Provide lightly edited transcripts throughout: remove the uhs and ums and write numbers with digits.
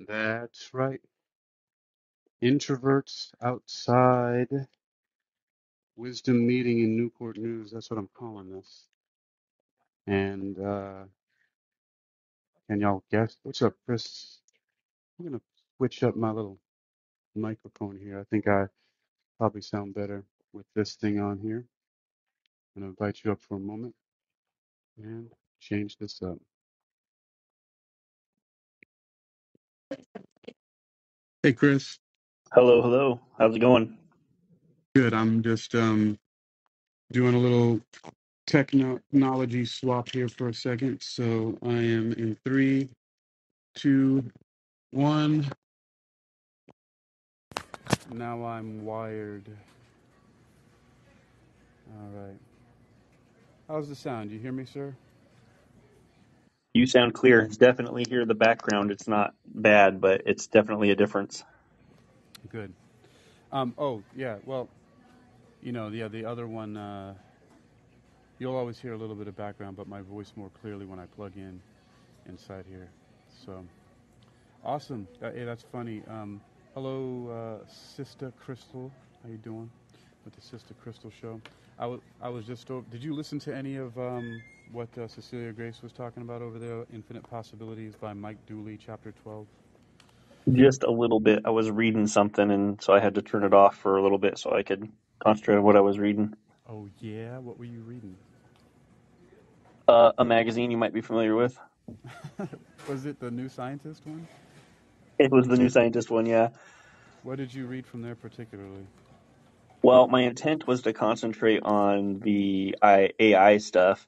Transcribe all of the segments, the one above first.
That's right. Introverts outside wisdom meeting in Newport News. That's what I'm calling this. And can y'all guess? What's up, Chris? I'm gonna switch up my little microphone here. I think I probably sound better with this thing on here. I'm gonna invite you up for a moment and change this up. Hey, Chris. Hello, hello. How's it going? Good. I'm just doing a little technology swap here for a second. So I am in three, two, one. Now I'm wired. All right. How's the sound? You hear me, sir? You sound clear. It's definitely here in the background. It's not bad, but it's definitely a difference. Good. Oh, yeah. Well, yeah, the other one, you'll always hear a little bit of background, but my voice more clearly when I plug in inside here. So, awesome. Hey, that's funny. Hello, Sister Crystal. How you doing with the Sister Crystal show? I was just over. Did you listen to any of what Cecilia Grace was talking about over there? Infinite Possibilities by Mike Dooley, Chapter 12. Just a little bit. I was reading something, and so I had to turn it off for a little bit so I could concentrate on what I was reading. Oh yeah, what were you reading? A magazine you might be familiar with. Was it the New Scientist one? It was the New Scientist one, yeah. What did you read from there particularly? Well, my intent was to concentrate on the AI stuff,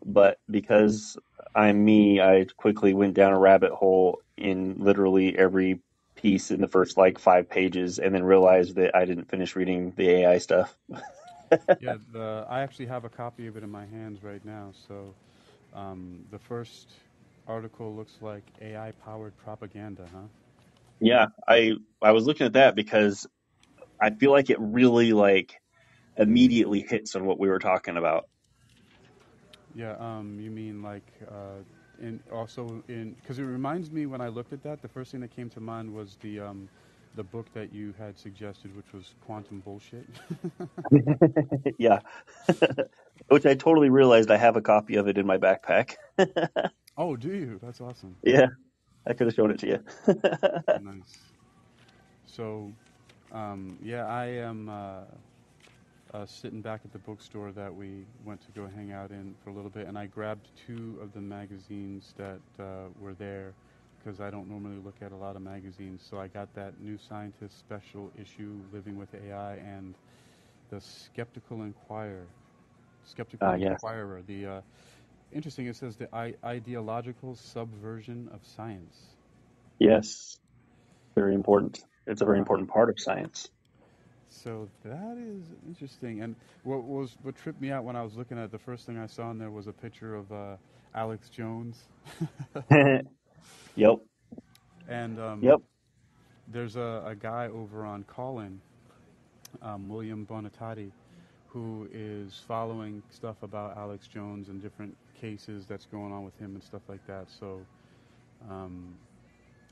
but because I'm me, I quickly went down a rabbit hole in literally every piece in the first like 5 pages, and then realized that I didn't finish reading the AI stuff. Yeah, I actually have a copy of it in my hands right now. So the first article looks like AI-powered propaganda, huh? Yeah, I was looking at that because I feel like it really like immediately hits on what we were talking about. Yeah, you mean like in also in because it reminds me when I looked at that, the first thing that came to mind was the book that you had suggested, which was Quantum Bullshit. Yeah, which I totally realized I have a copy of it in my backpack. Oh, do you? That's awesome. Yeah, I could have shown it to you. Nice. So, yeah, I am sitting back at the bookstore that we went to go hang out in for a little bit, and I grabbed two of the magazines that were there because I don't normally look at a lot of magazines. So I got that New Scientist special issue, Living with AI, and the Skeptical Yes, Inquirer. The interesting. It says the ideological subversion of science. yes, very important. It's a very Wow. important part of science. So that is interesting. And what tripped me out when I was looking at it, the first thing I saw in there was a picture of Alex Jones, Yep, and yep. there's a guy over on Callin, William Bonatati, who is following stuff about Alex Jones and different cases that's going on with him and stuff like that. So um,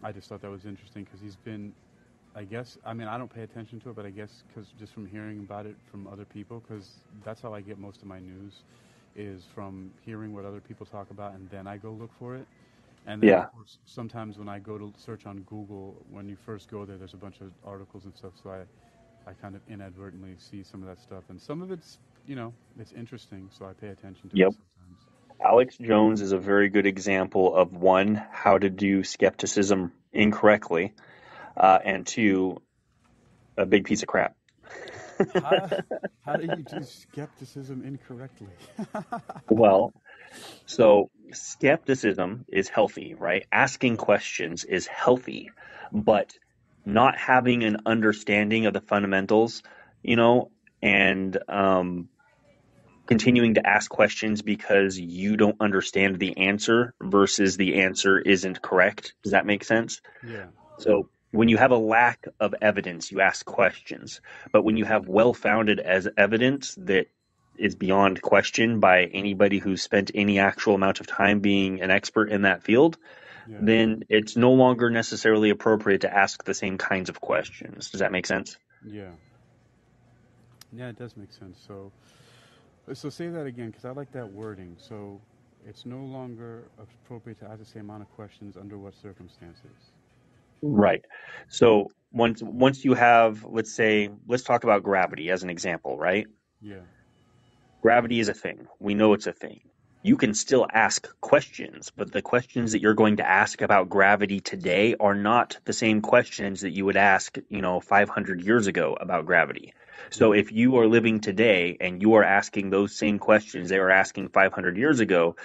I just thought that was interesting because he's been I guess I mean I don't pay attention to it, but I guess because just from hearing about it from other people, because that's how I get most of my news, is from hearing what other people talk about, and then I go look for it. And then of Yeah, course sometimes when I go to search on Google, when you first go there, there's a bunch of articles and stuff, so I kind of inadvertently see some of that stuff, and some of it's it's interesting, so I pay attention to it yep. sometimes. Alex Jones is a very good example of one, how to do skepticism incorrectly, and two, a big piece of crap. How how do you do skepticism incorrectly? Well, so skepticism is healthy, right? Asking questions is healthy, but not having an understanding of the fundamentals, you know, and continuing to ask questions because you don't understand the answer versus the answer isn't correct. Does that make sense? Yeah. So when you have a lack of evidence, you ask questions. But when you have well-founded as evidence that is beyond question by anybody who's spent any actual amount of time being an expert in that field, Yeah. then it's no longer necessarily appropriate to ask the same kinds of questions. Does that make sense? Yeah. Yeah, it does make sense. So, so say that again, because I like that wording. So, it's no longer appropriate to ask the same amount of questions under what circumstances? Right. So once you have, let's talk about gravity as an example, right? Yeah. Gravity is a thing. We know it's a thing. You can still ask questions, but the questions that you're going to ask about gravity today are not the same questions that you would ask, 500 years ago about gravity. So Right. if you are living today and you are asking those same questions they were asking 500 years ago,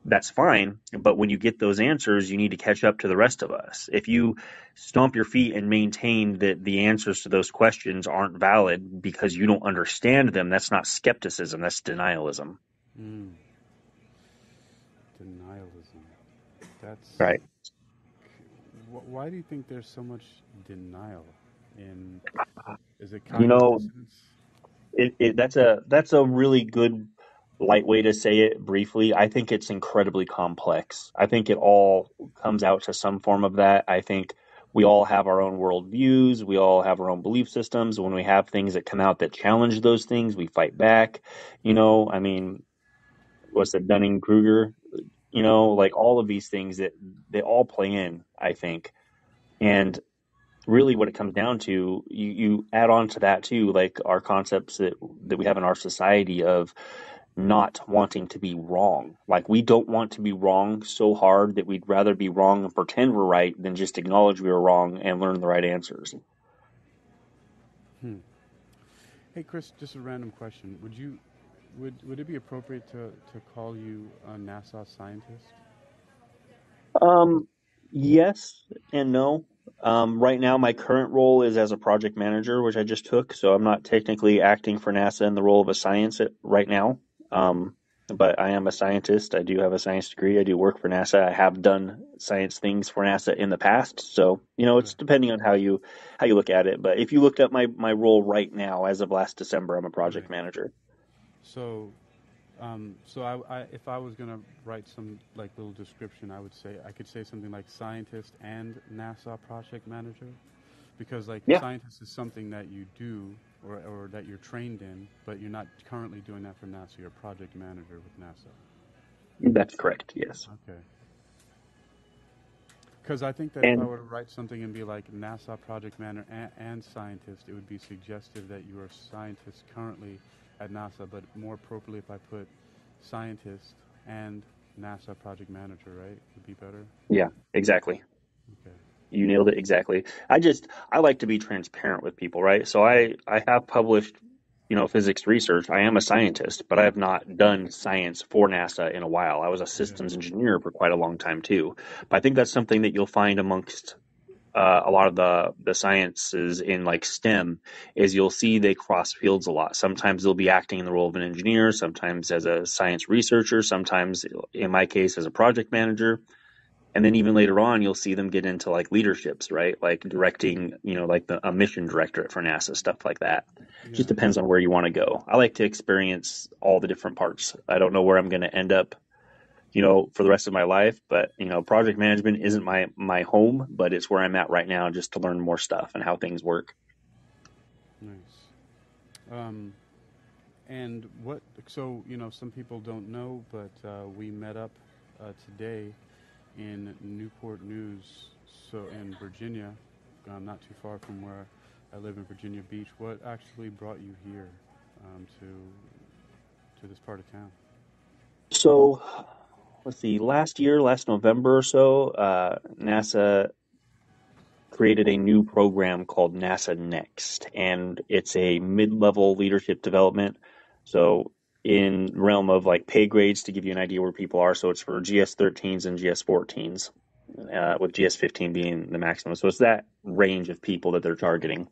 that's fine. But when you get those answers, you need to catch up to the rest of us. If you stomp your feet and maintain that the answers to those questions aren't valid because you don't understand them, that's not skepticism, that's denialism. Mm. Denialism. That's. Right. Why do you think there's so much denial in? Is it You cognitive know, dissonance? that's a really good light way to say it briefly. I think it's incredibly complex. I think it all comes out to some form of that. I think we all have our own worldviews. We all have our own belief systems. When we have things that come out that challenge those things, we fight back. I mean, what's the Dunning-Kruger? Like all of these things that they all play in, I think. And really what it comes down to, you add on to that too, like our concepts that we have in our society of not wanting to be wrong. Like we don't want to be wrong so hard that we'd rather be wrong and pretend we're right than just acknowledge we were wrong and learn the right answers. Hmm. Hey, Chris, just a random question. Would it be appropriate to call you a NASA scientist? Um, yes and no. Right now, my current role is as a project manager, which I just took, so I'm not technically acting for NASA in the role of a science right now. But I am a scientist. I do have a science degree. I do work for NASA. I have done science things for NASA in the past. So, Okay. it's depending on how you look at it. But if you looked at my role right now, as of last December, I'm a project Right. manager. So, if I was gonna write some like little description, I could say something like scientist and NASA project manager, because like Yeah, scientist is something that you do or that you're trained in, but you're not currently doing that for NASA. You're a project manager with NASA. that's correct. Yes. Okay. Because I think that if I And were to write something and be like NASA project manager and scientist, it would be suggestive that you are a scientist currently at NASA, but more appropriately if I put scientist and NASA project manager, right? Would be better. yeah, exactly. Okay. You nailed it exactly. I like to be transparent with people, right? So I have published, physics research. I am a scientist, but I have not done science for NASA in a while. I was a Yeah. systems engineer for quite a long time too. But I think that's something that you'll find amongst a lot of the sciences in like STEM is you'll see they cross fields a lot. Sometimes they'll be acting in the role of an engineer, sometimes as a science researcher, sometimes in my case as a project manager. And then even later on, you'll see them get into like leaderships, right? Like directing, like a mission directorate for NASA, stuff like that. Yeah. Just depends on where you want to go. I like to experience all the different parts. I don't know where I'm going to end up, for the rest of my life, but project management isn't my home, but it's where I'm at right now, just to learn more stuff and how things work. Nice. Um, and what? So some people don't know, but we met up today in Newport News, so in Virginia, not too far from where I live in Virginia Beach. What actually brought you here to this part of town? So let's see, last November or so, NASA created a new program called NASA Next, and it's a mid-level leadership development. So in realm of like pay grades to give you an idea where people are. So it's for GS-13s and GS-14s, with GS-15 being the maximum. So it's that range of people that they're targeting.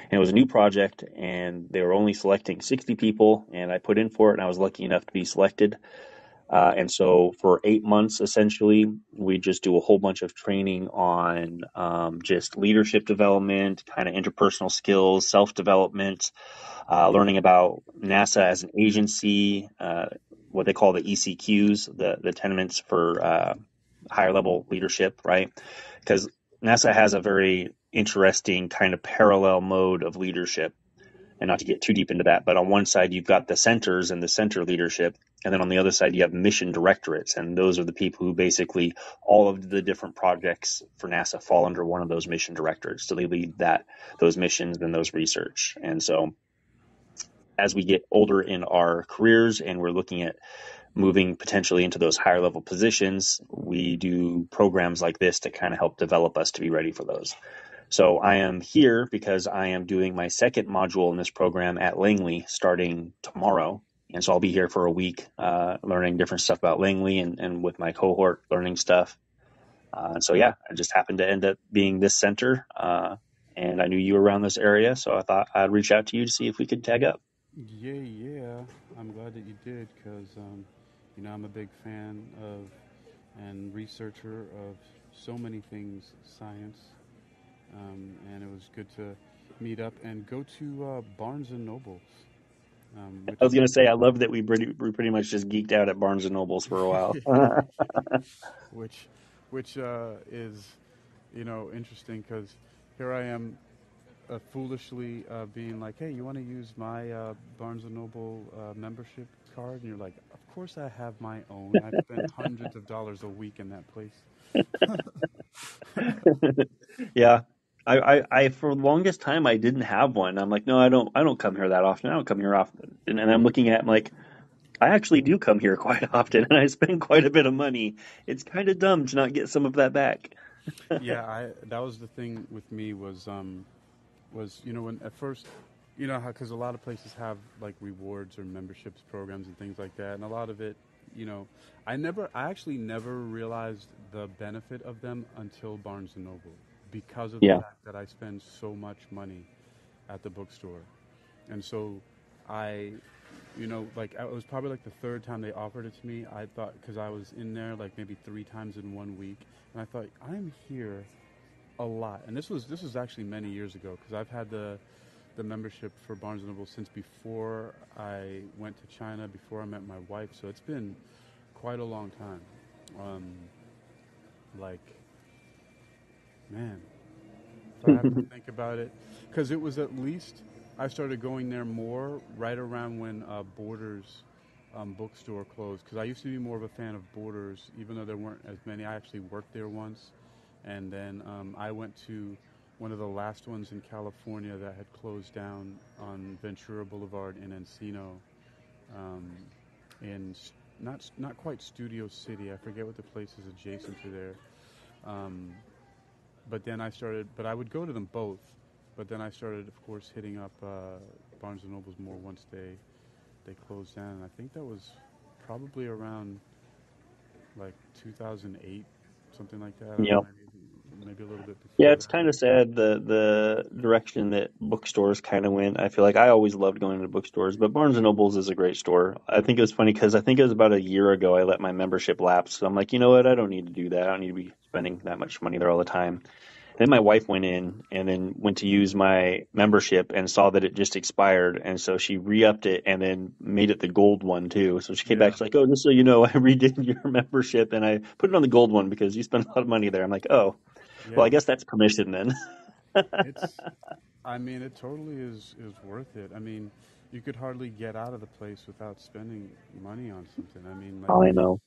And it was a new project, and they were only selecting 60 people, and I put in for it, and I was lucky enough to be selected. And so for 8 months, essentially, we just do a whole bunch of training on just leadership development, kind of interpersonal skills, self-development, learning about NASA as an agency, what they call the ECQs, the tenements for higher level leadership, right? Because NASA has a very interesting kind of parallel mode of leadership. And not to get too deep into that, but on one side you've got the centers and the center leadership, and then on the other side you have mission directorates, and those are the people who basically all of the different projects for NASA fall under one of those mission directorates. So they lead those missions and those research. And so as we get older in our careers and we're looking at moving potentially into those higher level positions, we do programs like this to kind of help develop us to be ready for those. So I am here because I am doing my second module in this program at Langley starting tomorrow. And so I'll be here for a week learning different stuff about Langley and with my cohort learning stuff. So yeah, I just happened to end up being this center. And I knew you were around this area, so I thought I'd reach out to you to see if we could tag up. Yeah. I'm glad that you did because, I'm a big fan of and researcher of so many things science. And it was good to meet up and go to Barnes and Nobles. I was going to say, I love that we pretty much just geeked out at Barnes and Nobles for a while. which is interesting because here I am foolishly being like, hey, you want to use my Barnes and Noble membership card? And you're like, of course I have my own. I spend hundreds of dollars a week in that place. Yeah. I for the longest time I didn't have one. I'm like, no, I don't come here that often. I don't come here often. And I'm looking at, I'm like, I actually do come here quite often and I spend quite a bit of money. It's kind of dumb to not get some of that back. Yeah, that was the thing with me was when at first how because a lot of places have like rewards or memberships programs and things like that, and a lot of it I actually never realized the benefit of them until Barnes and Noble because of the Yeah. fact that I spend so much money at the bookstore. And so I like it was probably like the third time they offered it to me. I thought because I was in there like maybe 3 times in 1 week, and I thought I'm here a lot. And this was actually many years ago because I've had the membership for Barnes and Noble since before I went to China, before I met my wife. So it's been quite a long time. Like, man, if I have to think about it, because it was at least I started going there more right around when Borders bookstore closed. Because I used to be more of a fan of Borders, even though there weren't as many. I actually worked there once, and then I went to one of the last ones in California that had closed down on Ventura Boulevard in Encino, in not quite Studio City. I forget what the place is adjacent to there. Um, but then but I would go to them both. But then I started, of course, hitting up Barnes and Nobles more once they closed down. And I think that was probably around like 2008, something like that. I don't Yep. know, maybe a little bit Yeah, before it's that. kind of sad the direction that bookstores kind of went. I feel like I always loved going to bookstores, but Barnes and Nobles is a great store. I think it was funny because I think it was about a year ago I let my membership lapse. So I'm like, you know what? I don't need to do that. I don't need to be spending that much money there all the time. Then my wife went in and then went to use my membership and saw that it just expired. And so she re-upped it and then made it the gold one too. So she came back, Yeah, she's like, oh, just so you know, I redid your membership and I put it on the gold one because you spent a lot of money there. I'm like, oh, well, I yeah. guess that's permission then. It's. I mean, it totally is worth it. I mean, you could hardly get out of the place without spending money on something. I mean, like I know.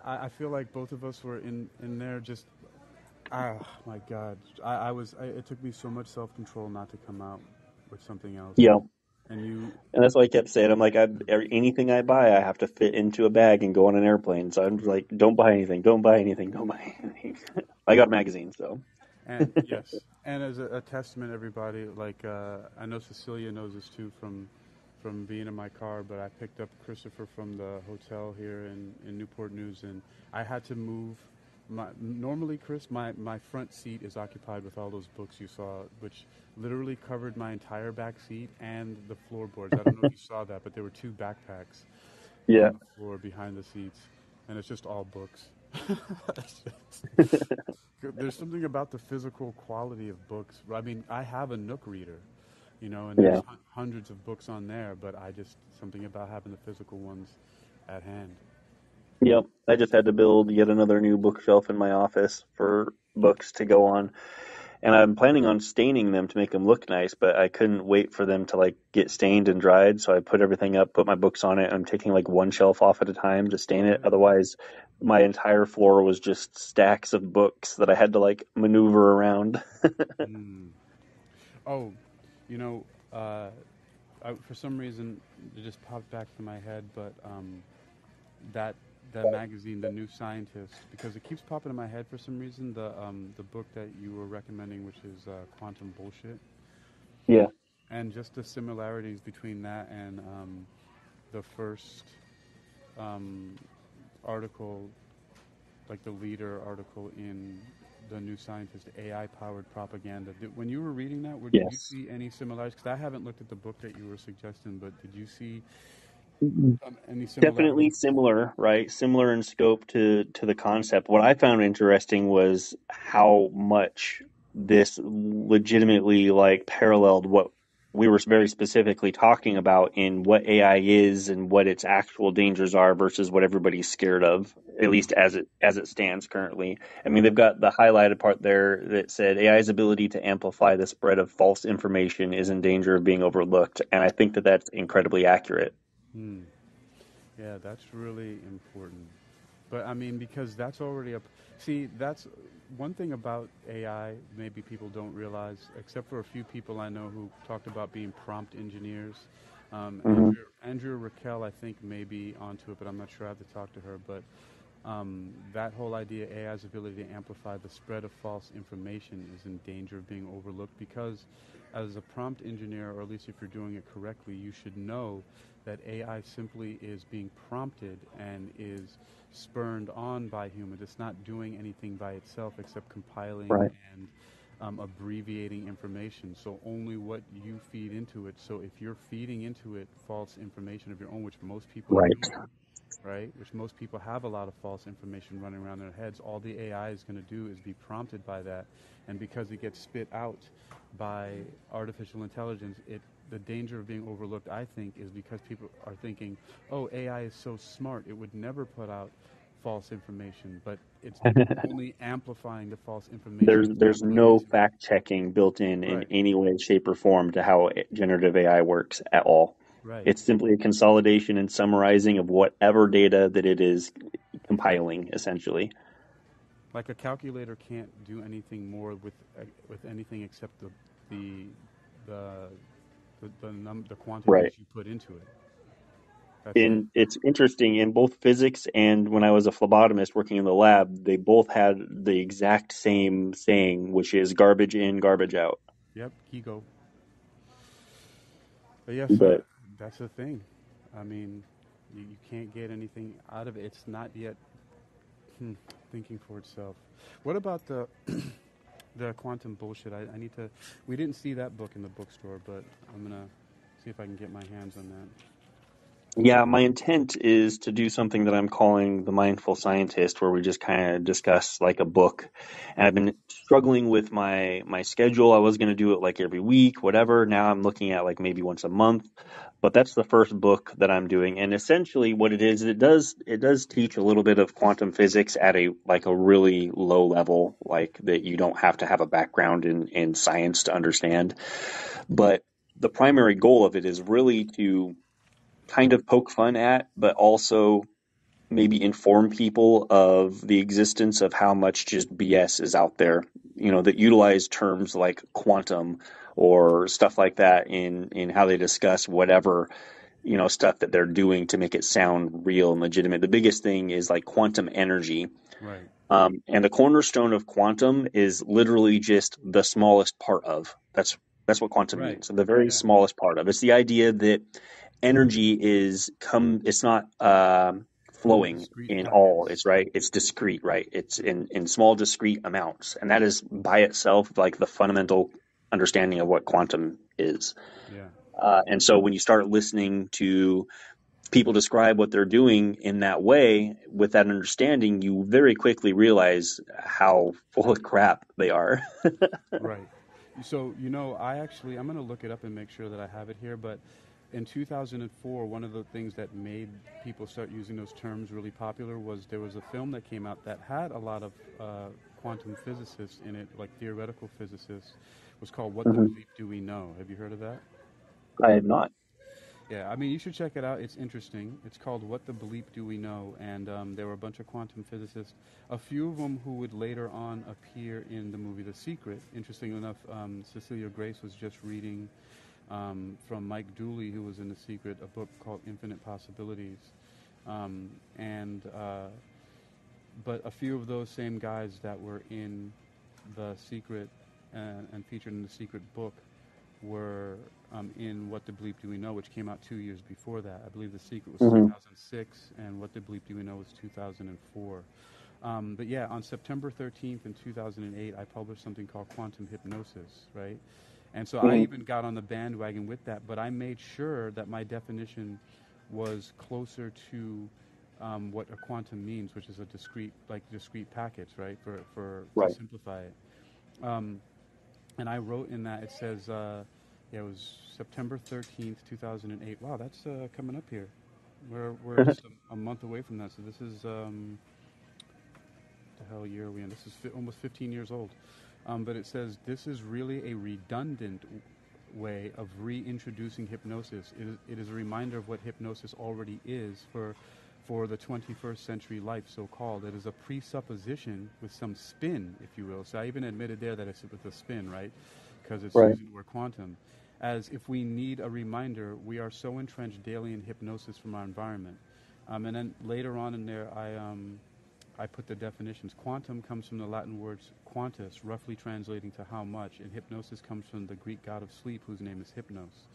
I feel like both of us were in there just. Ah, my God, it took me so much self control not to come out with something else. Yeah. And you, And that's what I kept saying. I'm like, anything I buy, I have to fit into a bag and go on an airplane. So I'm like, don't buy anything, don't buy anything, don't buy anything. I got magazines, so. and yes, and as a testament, everybody, like I know Cecilia knows this too from being in my car, but I picked up Christopher from the hotel here in Newport News, and I had to move. Normally, Chris, my front seat is occupied with all those books you saw, which literally covered my entire back seat and the floorboards. I don't know if you saw that, but there were two backpacks Yeah. on the floor behind the seats, and it's just all books. There's something about the physical quality of books. I mean, I have a Nook reader, and there's Yeah. hundreds of books on there, but I just something about having the physical ones at hand. Yep. I just had to build yet another new bookshelf in my office for books to go on. And I'm planning on staining them to make them look nice, but I couldn't wait for them to like get stained and dried. So I put everything up, put my books on it. I'm taking like one shelf off at a time to stain it. Otherwise, my entire floor was just stacks of books that I had to like maneuver around. Mm. Oh, you know, uh, for some reason it just popped back to my head, but that that magazine, The New Scientist, because it keeps popping in my head for some reason. The book that you were recommending, which is Quantum Bullshit, Yeah. and just the similarities between that and the first um, article, like the leader article in The New Scientist, AI-powered propaganda. When you were reading that, did you Yes. see any similarities? Because I haven't looked at the book that you were suggesting, but did you see any Definitely similarities? similar, right? Similar in scope to the concept. What I found interesting was how much this legitimately like paralleled what we were very specifically talking about in what AI is and what its actual dangers are versus what everybody's scared of, at Hmm. least as it stands currently. I mean, they've got the highlighted part there that said AI's ability to amplify the spread of false information is in danger of being overlooked, and I think that that's incredibly accurate. Hmm. Yeah, that's really important. But I mean, because that's already up. See, that's one thing about AI. Maybe people don't realize, except for a few people I know who talked about being prompt engineers. Hmm. Andrew Raquel, I think, may be onto it, but I'm not sure. I have to talk to her. But that whole idea, AI's ability to amplify the spread of false information, is in danger of being overlooked because, as a prompt engineer, or at least if you're doing it correctly, you should know that AI simply is being prompted and is spurned on by humans. It's not doing anything by itself except compiling Right. and abbreviating information. So only what you feed into it. So if you're feeding into it false information of your own, which most people Right. do, right? Which most people have a lot of false information running around their heads. All the AI is going to do is be prompted by that, and because it gets spit out by artificial intelligence, the danger of being overlooked, I think, is because people are thinking, "Oh, AI is so smart; it would never put out false information," but it's only amplifying the false information to There's put no into it. fact checking built in Right, any way, shape, or form to how generative AI works at all. right. It's simply a consolidation and summarizing of whatever data that it is compiling, essentially. Like a calculator can't do anything more with anything except the the the quantities Right. you put into it. That's it. And it's interesting in both physics and when I was a phlebotomist working in the lab, they both had the exact same saying, which is garbage in, garbage out. Yep, ego. But yes, But that's the thing. I mean, you can't get anything out of it. It's not yet hmm, thinking for itself. What about the quantum bullshit? I need to. We didn't see that book in the bookstore, but I'm gonna see if I can get my hands on that. yeah, my intent is to do something that I'm calling the Mindful Scientist, where we just kind of discuss like a book. And I've been struggling with my schedule. I was going to do it like every week, whatever. Now I'm looking at like maybe once a month. But that's the first book that I'm doing. And essentially, what it is, it does teach a little bit of quantum physics at a like a really low level, like that you don't have to have a background in science to understand. But the primary goal of it is really to kind of poke fun at, but also maybe inform people of the existence of how much just BS is out there, that utilize terms like quantum or stuff like that in how they discuss whatever, stuff that they're doing to make it sound real and legitimate. The biggest thing is like quantum energy. Right. And the cornerstone of quantum is literally just the smallest part of. That's what quantum Right. means. The very Yeah. smallest part of. It's the idea that energy it's not In flowing discrete in all. packets. It's right. It's discrete, right? It's in small discrete amounts, and that is by itself like the fundamental understanding of what quantum is. Yeah. And so when you start listening to people describe what they're doing in that way with that understanding, you very quickly realize how full of crap they are. Right. So, I'm going to look it up and make sure that I have it here, but in 2004, one of the things that made people start using those terms really popular was there was a film that came out that had a lot of quantum physicists in it, like theoretical physicists. It was called What the Hmm. Bleep Do We Know? Have you heard of that? I have not. Yeah, I mean, you should check it out. It's interesting. It's called What the Bleep Do We Know? And there were a bunch of quantum physicists, a few of them who would later on appear in the movie The Secret. Interesting enough, Cecilia Grace was just reading from Mike Dooley, who was in The Secret, a book called Infinite Possibilities. Um, and but a few of those same guys that were in The Secret and featured in The Secret book were in What the Bleep Do We Know, which came out 2 years before that. I believe The Secret was Hmm. 2006, and What the Bleep Do We Know was 2004. But yeah, on September 13th in 2008, I published something called Quantum Hypnosis, right? And so I Hmm. even got on the bandwagon with that, but I made sure that my definition was closer to what a quantum means, which is a discrete package, right? To Right. simplify it. Um, and I wrote in that, it says, yeah, it was September 13th, 2008. Wow, that's coming up here. We're just a month away from that. So this is the hell year are we in? This is almost 15 years old. But it says this is really a redundant way of reintroducing hypnosis. It is a reminder of what hypnosis already is for the 21st century life, so called. It is a presupposition with some spin, if you will. So I even admitted there that it's with a spin, right? Because it's Right. using the word quantum. As if we need a reminder, we are so entrenched daily in hypnosis from our environment. And then later on in there, I put the definitions. Quantum comes from the Latin words quantus, roughly translating to how much, and hypnosis comes from the Greek god of sleep, whose name is Hypnos.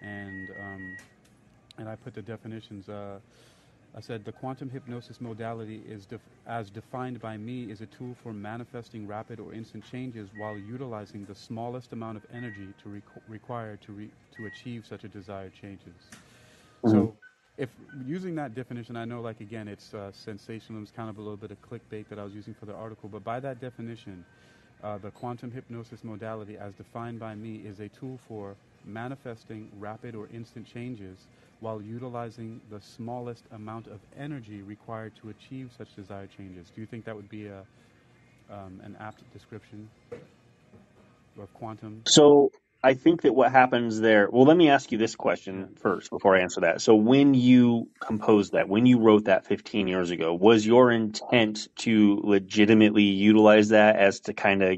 And and I put the definitions. I said the quantum hypnosis modality is, as defined by me, is a tool for manifesting rapid or instant changes while utilizing the smallest amount of energy required to achieve such a desired changes. Hmm. So, if using that definition, I know, like again, it's sensationalism, it's kind of a little bit of clickbait that I was using for the article, but by that definition, the quantum hypnosis modality, as defined by me, is a tool for manifesting rapid or instant changes while utilizing the smallest amount of energy required to achieve such desired changes. Do you think that would be an apt description of quantum? So I think that what happens there, well, let me ask you this Yeah, question first before I answer that. So when you composed that, when you wrote that 15 years ago, was your intent to legitimately utilize that as to kind of,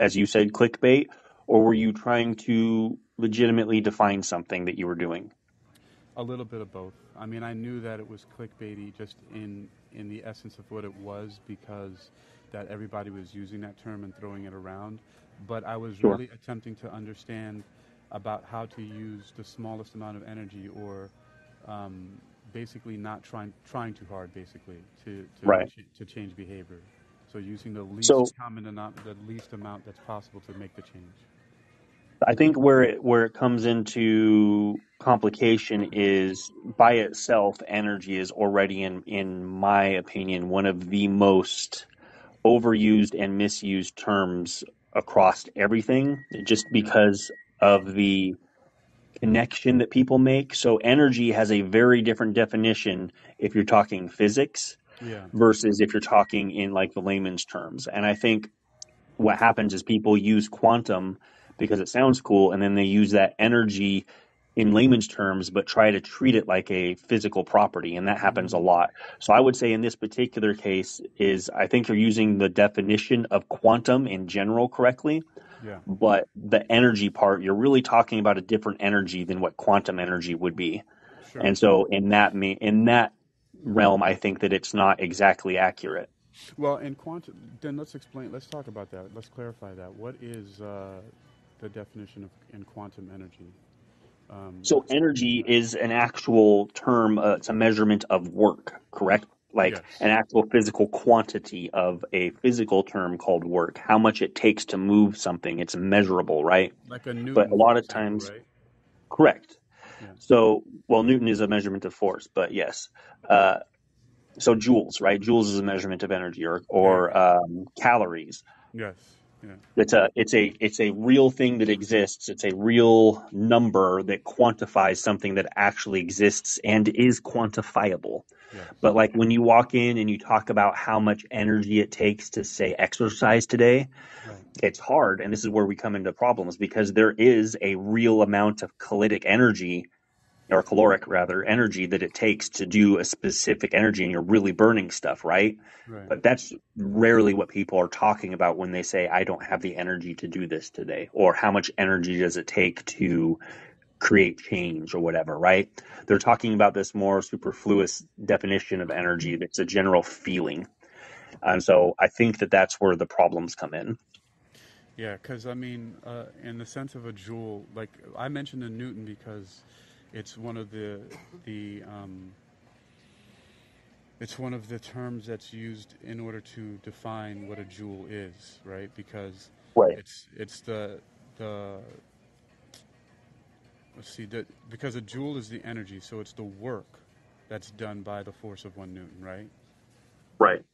as you said, clickbait, or were you trying to legitimately define something that you were doing? a little bit of both. I mean, I knew that it was clickbaity just in the essence of what it was because that everybody was using that term and throwing it around. But I was Sure. really attempting to understand about how to use the smallest amount of energy, or um, basically not trying too hard, basically Right. to change behavior. So using the So least common amount, the least amount that's possible to make the change. I think where it comes into complication is by itself, energy is already in my opinion, one of the most overused and misused terms across everything, just because of the connection that people make. So energy has a very different definition if you're talking physics Yeah. versus if you're talking in like the layman's terms. And I think what happens is people use quantum because it sounds cool, and then they use that energy in layman's terms, but try to treat it like a physical property, and that happens a Mm, lot. So I would say in this particular case is I think you're using the definition of quantum in general correctly, yeah. but the energy part, you're really talking about a different energy than what quantum energy would be. Sure. And so in that realm, I think that it's not exactly accurate. Well, in quantum, then let's explain. Let's talk about that. Let's clarify that. What is the definition of in quantum energy? So Let's. energy is an actual term. It's a measurement of work, correct? Like an Yes, actual physical quantity of a physical term called work. How much it takes to move something. It's measurable, right? like a But a Newton, for lot of example, times, right? correct. Yeah. So, well, Newton is a measurement of force, but yes. Uh, so joules, right? Joules is a measurement of energy, or There you or go. calories. Yes. Yeah. It's a real thing that exists. It's a real number that quantifies something that actually exists and is quantifiable. Yes. But like when you walk in and you talk about how much energy it takes to say exercise today, Right. it's hard. And this is where we come into problems because there is a real amount of caloric energy or caloric rather energy that it takes to do a specific energy, and you're really burning stuff, right? Right. But that's rarely what people are talking about when they say I don't have the energy to do this today, or how much energy does it take to create change or whatever, right? They're talking about this more superfluous definition of energy that's a general feeling. And so I think that that's where the problems come in. Yeah, because I mean, in the sense of a joule, like I mentioned in Newton because it's one of the it's one of the terms that's used in order to define what a joule is, right? Because Right. it's the let's see, because a joule is the energy, so it's the work that's done by the force of 1 Newton, right? Right.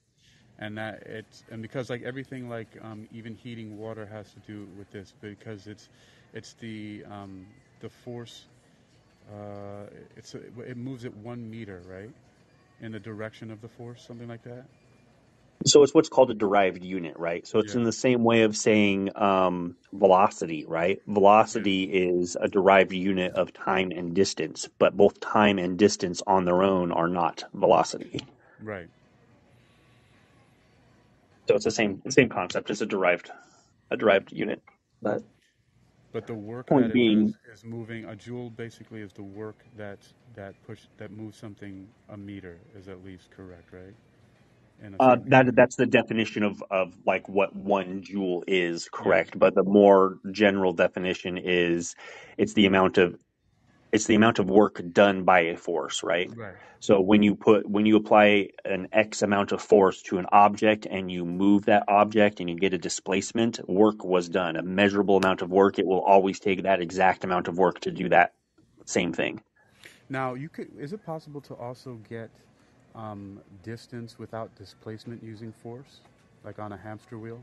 And that and because like everything like even heating water has to do with this because it's the force it moves at 1 meter, right, in the direction of the force, something like that. So it's what's called a derived unit, right? So it's Yeah. in the same way of saying velocity, right? Yeah. Velocity is a derived unit of time and distance, but both time and distance on their own are not velocity. Right. So it's the same concept. It's a derived unit. But But the work that point it being, does is moving. A joule basically is the work that moves something a meter is at least correct, right? In a certain that's the definition of like what 1 joule is, yeah. correct? But the more general definition is it's the amount of it's the amount of work done by a force, right? Right. So when you apply an X amount of force to an object and you move that object and you get a displacement, work was done. A measurable amount of work, it will always take that exact amount of work to do that same thing. Now, you could. Is it possible to also get distance without displacement using force, like on a hamster wheel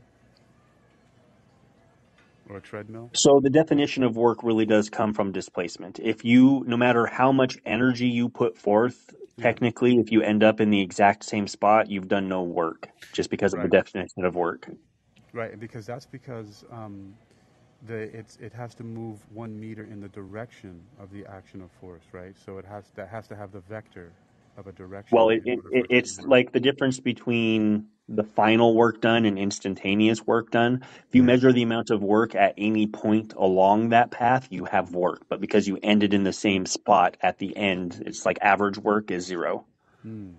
or a treadmill? So the definition of work really does come from displacement. If you, no matter how much energy you put forth, Yeah. technically, if you end up in the exact same spot, you've done no work just because of the Right. definition of work. Right. Because that's because it has to move 1 meter in the direction of the action of force, right? So that has to have the vector of a Well, direction in order for it to it's work. like the difference between the final work done and instantaneous work done. If you Right. measure the amount of work at any point along that path, you have work. But because you ended in the same spot at the end, it's like average work is zero, Hmm.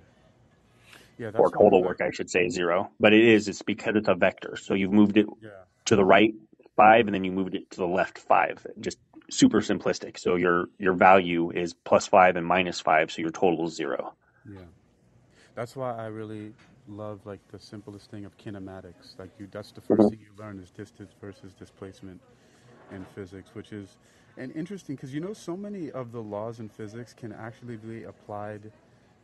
Yeah, or that's why total work, I should say, zero. But it's because it's a vector. So you've moved it yeah. to the right 5, and then you moved it to the left 5. Just super simplistic. So your value is +5 and -5, so your total is zero. Yeah. That's why I really love like the simplest thing of kinematics. Like that's the first Mhm. thing you learn is distance versus displacement in physics, which is and interesting because you know so many of the laws in physics can actually be applied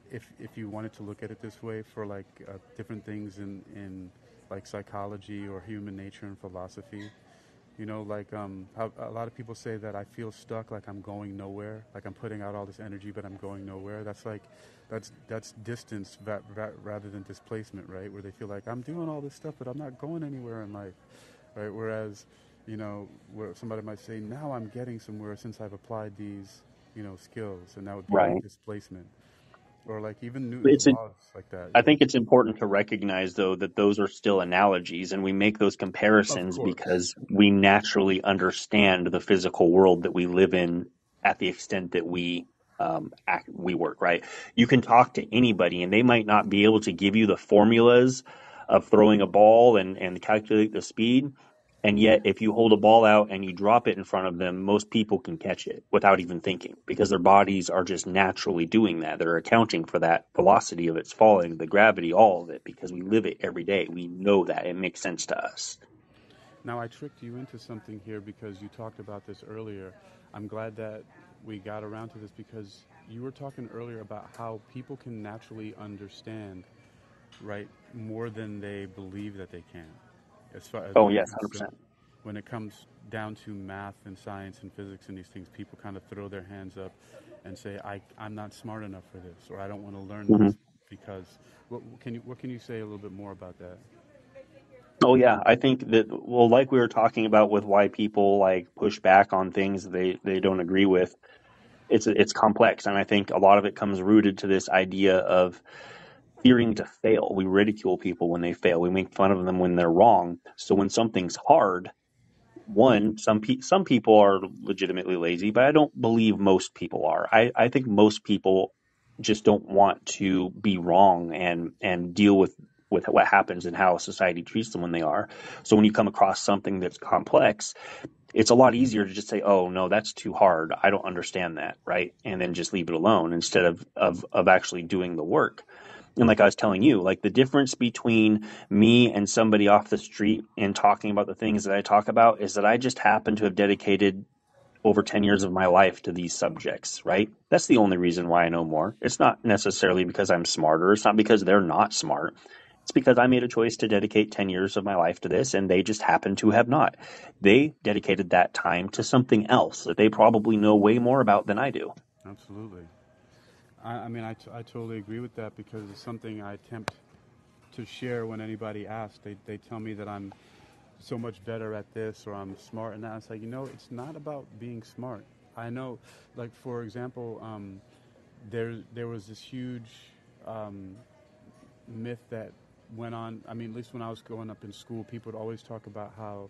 if you wanted to look at it this way for like different things in like psychology or human nature and philosophy. You know, like how a lot of people say that I feel stuck, like I'm going nowhere, like I'm putting out all this energy, but I'm going nowhere. That's like, that's distance rather than displacement, right? Where they feel like I'm doing all this stuff, but I'm not going anywhere in life, right? Whereas, you know, where somebody might say, now I'm getting somewhere since I've applied these, you know, skills, and that would be like Right. displacement, or like even Newton's It's laws, like that. I Yeah. think it's important to recognize, though, that those are still analogies, and we make those Of comparisons course. because we naturally understand the physical world that we live in at the extent that we work. Right? You can talk to anybody, and they might not be able to give you the formulas of throwing a ball and calculate the speed. And yet, if you hold a ball out and you drop it in front of them, most people can catch it without even thinking because their bodies are just naturally doing that. They're accounting for that velocity of its falling, the gravity, all of it, because we live it every day. We know that. It makes sense to us. Now, I tricked you into something here because you talked about this earlier. I'm glad that we got around to this because you were talking earlier about how people can naturally understand, right, more than they believe that they can. as far as Oh when it yes, comes to 100%. when it comes down to math and science and physics and these things, people kind of throw their hands up and say, I'm not smart enough for this, or I don't want to learn Hmm. this because what can you say a little bit more about that? Oh yeah, I think that, well, like we were talking about with why people like push back on things they don't agree with. It's complex, and I think a lot of it comes rooted to this idea of fearing to fail. We ridicule people when they fail. We make fun of them when they're wrong. So when something's hard, one, some people are legitimately lazy, but I don't believe most people are. I think most people just don't want to be wrong and deal with what happens and how society treats them when they are. So when you come across something that's complex, it's a lot easier to just say, "Oh no, that's too hard. I don't understand that," right? And then just leave it alone instead of actually doing the work. And like I was telling you, like the difference between me and somebody off the street and talking about the things that I talk about is that I just happen to have dedicated over 10 years of my life to these subjects, right? That's the only reason why I know more. It's not necessarily because I'm smarter. It's not because they're not smart. It's because I made a choice to dedicate 10 years of my life to this, and they just happen to have not. They dedicated that time to something else that they probably know way more about than I do. Absolutely. I totally agree with that because it's something I attempt to share when anybody asks. They tell me that I'm so much better at this or I'm smart and that. It's like, it's not about being smart. I know, like, for example, there was this huge um, myth that went on. I mean, at least when I was growing up in school, people would always talk about how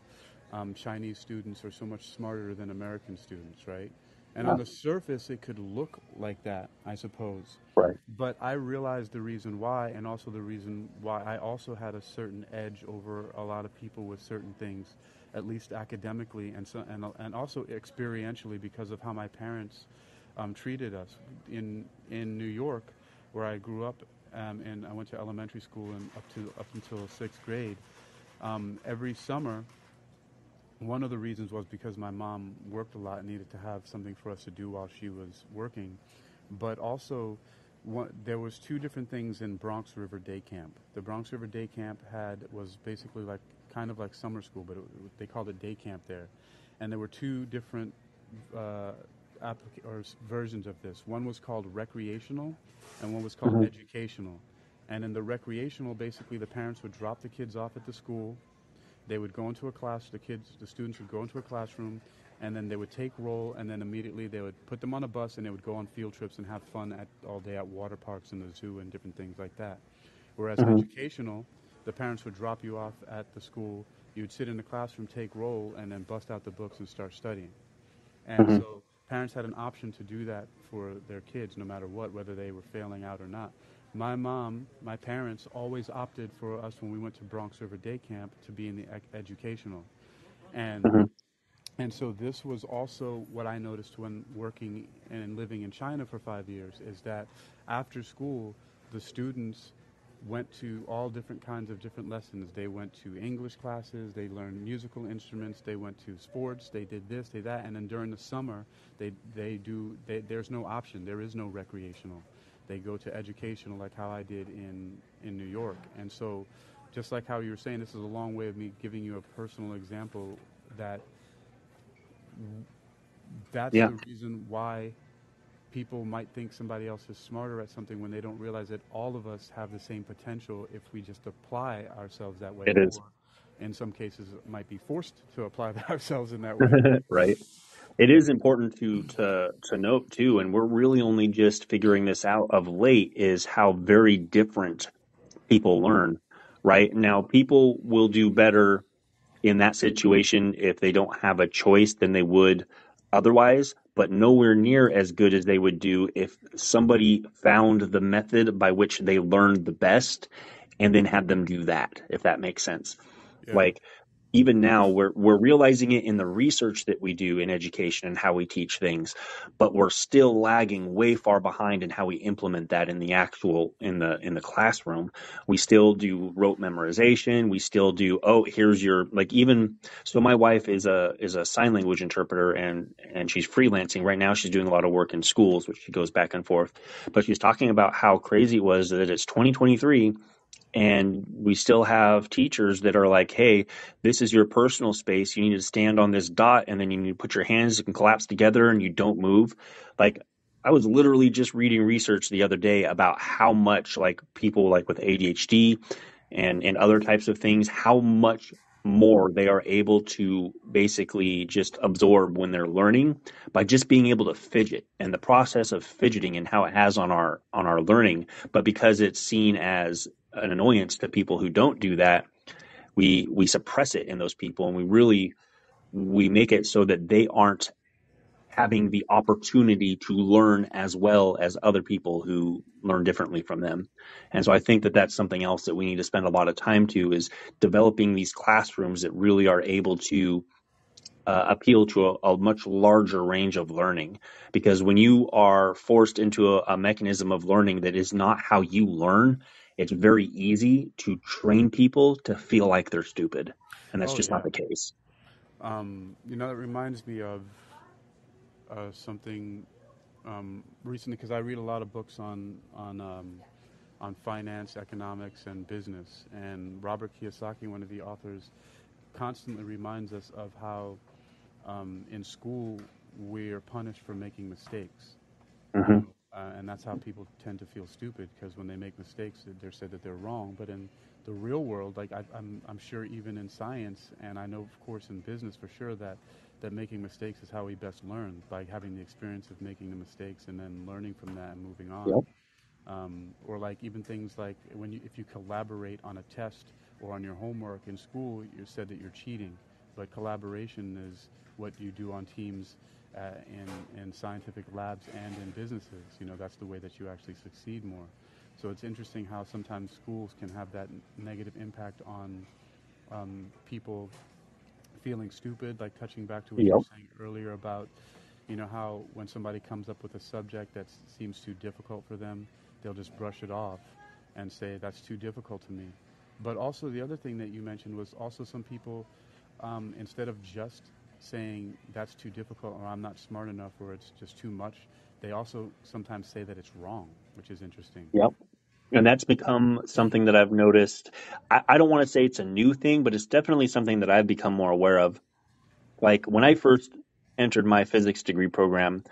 Chinese students are so much smarter than American students, right? And on Yeah, the surface, it could look like that, I suppose. right. But I realized the reason why, and also the reason why I also had a certain edge over a lot of people with certain things, at least academically, and also experientially because of how my parents treated us in New York, where I grew up, and I went to elementary school and up until sixth grade. Every summer, one of the reasons was because my mom worked a lot and needed to have something for us to do while she was working, but also there was two different things in Bronx River Day Camp. The Bronx River Day Camp was basically like kind of like summer school, but they called it day camp there, and there were two different uh, versions of this. One was called recreational, and one was called Hmm. educational. And in the recreational, basically, the parents would drop the kids off at the school. They would go into a class. The students would go into a classroom, and then they would take roll, and then immediately they would put them on a bus, and they would go on field trips and have fun all day at water parks and the zoo and different things like that. Whereas Hmm. educational, the parents would drop you off at the school. You would sit in the classroom, take roll, and then bust out the books and start studying. And Hmm. so parents had an option to do that for their kids no matter what, whether they were failing out or not. My parents always opted for us when we went to Bronx River Day Camp to be in the educational. And Hmm. and so this was also what I noticed when working and living in China for 5 years is that after school, the students went to all different kinds of different lessons. They went to English classes, they learned musical instruments, they went to sports, they did this, they that, and then during the summer, there's no option. There is no recreational. They go to educational like how I did in New York. And so just like how you were saying, this is a long way of me giving you a personal example that that's Yeah, the reason why people might think somebody else is smarter at something when they don't realize that all of us have the same potential if we just apply ourselves that way, it is. or in some cases might be forced to apply ourselves in that way. Right. It is important to note too, and we're really only just figuring this out of late, is how very different people learn. Right now, people will do better in that situation if they don't have a choice than they would otherwise, but nowhere near as good as they would do if somebody found the method by which they learned the best and then had them do that, if that makes sense. Yeah, Like, even now we're realizing it in the research that we do in education and how we teach things, but we're still lagging way far behind in how we implement that in the actual in the classroom. We still do rote memorization. We still do, oh, here's your, like, even so my wife is a sign language interpreter, and she's freelancing right now. She's doing a lot of work in schools, which she goes back and forth, but she's talking about how crazy it was that it's 2023 And we still have teachers that are like, hey, this is your personal space. You need to stand on this dot and then you need to put your hands and collapse together and you don't move. Like, I was literally just reading research the other day about how much like people like with ADHD and other types of things, how much more they are able to basically just absorb when they're learning by just being able to fidget, and the process of fidgeting and how it has on our learning. But because it's seen as an annoyance to people who don't do that, we suppress it in those people, and we make it so that they aren't having the opportunity to learn as well as other people who learn differently from them. And so I think that that's something else that we need to spend a lot of time to, is developing these classrooms that really are able to appeal to a much larger range of learning. Because when you are forced into a mechanism of learning that is not how you learn, it's very easy to train people to feel like they're stupid. And that's Oh just not yeah. the case. That reminds me of something recently, because I read a lot of books on finance, economics, and business. And Robert Kiyosaki, one of the authors, constantly reminds us of how in school we're punished for making mistakes. Hmm. And that's how people tend to feel stupid, because when they make mistakes, they're said that they're wrong. But in the real world, like I'm sure even in science, and I know of course in business for sure that making mistakes is how we best learn, by having the experience of making the mistakes and then learning from that and moving on. Yep. Or like even things like if you collaborate on a test or on your homework in school, you're said that you're cheating. But collaboration is what you do on teams in scientific labs and in businesses. That's the way that you actually succeed more. So it's interesting how sometimes schools can have that negative impact on people feeling stupid, like touching back to what you were Yep. saying earlier about how when somebody comes up with a subject that seems too difficult for them, they'll just brush it off and say that's too difficult to me. But also the other thing that you mentioned was also some people, instead of just saying that's too difficult or I'm not smart enough or it's just too much, they also sometimes say that it's wrong, which is interesting. Yep. And that's become something that I've noticed. I don't want to say it's a new thing, but it's definitely something that I've become more aware of. Like when I first entered my physics degree program,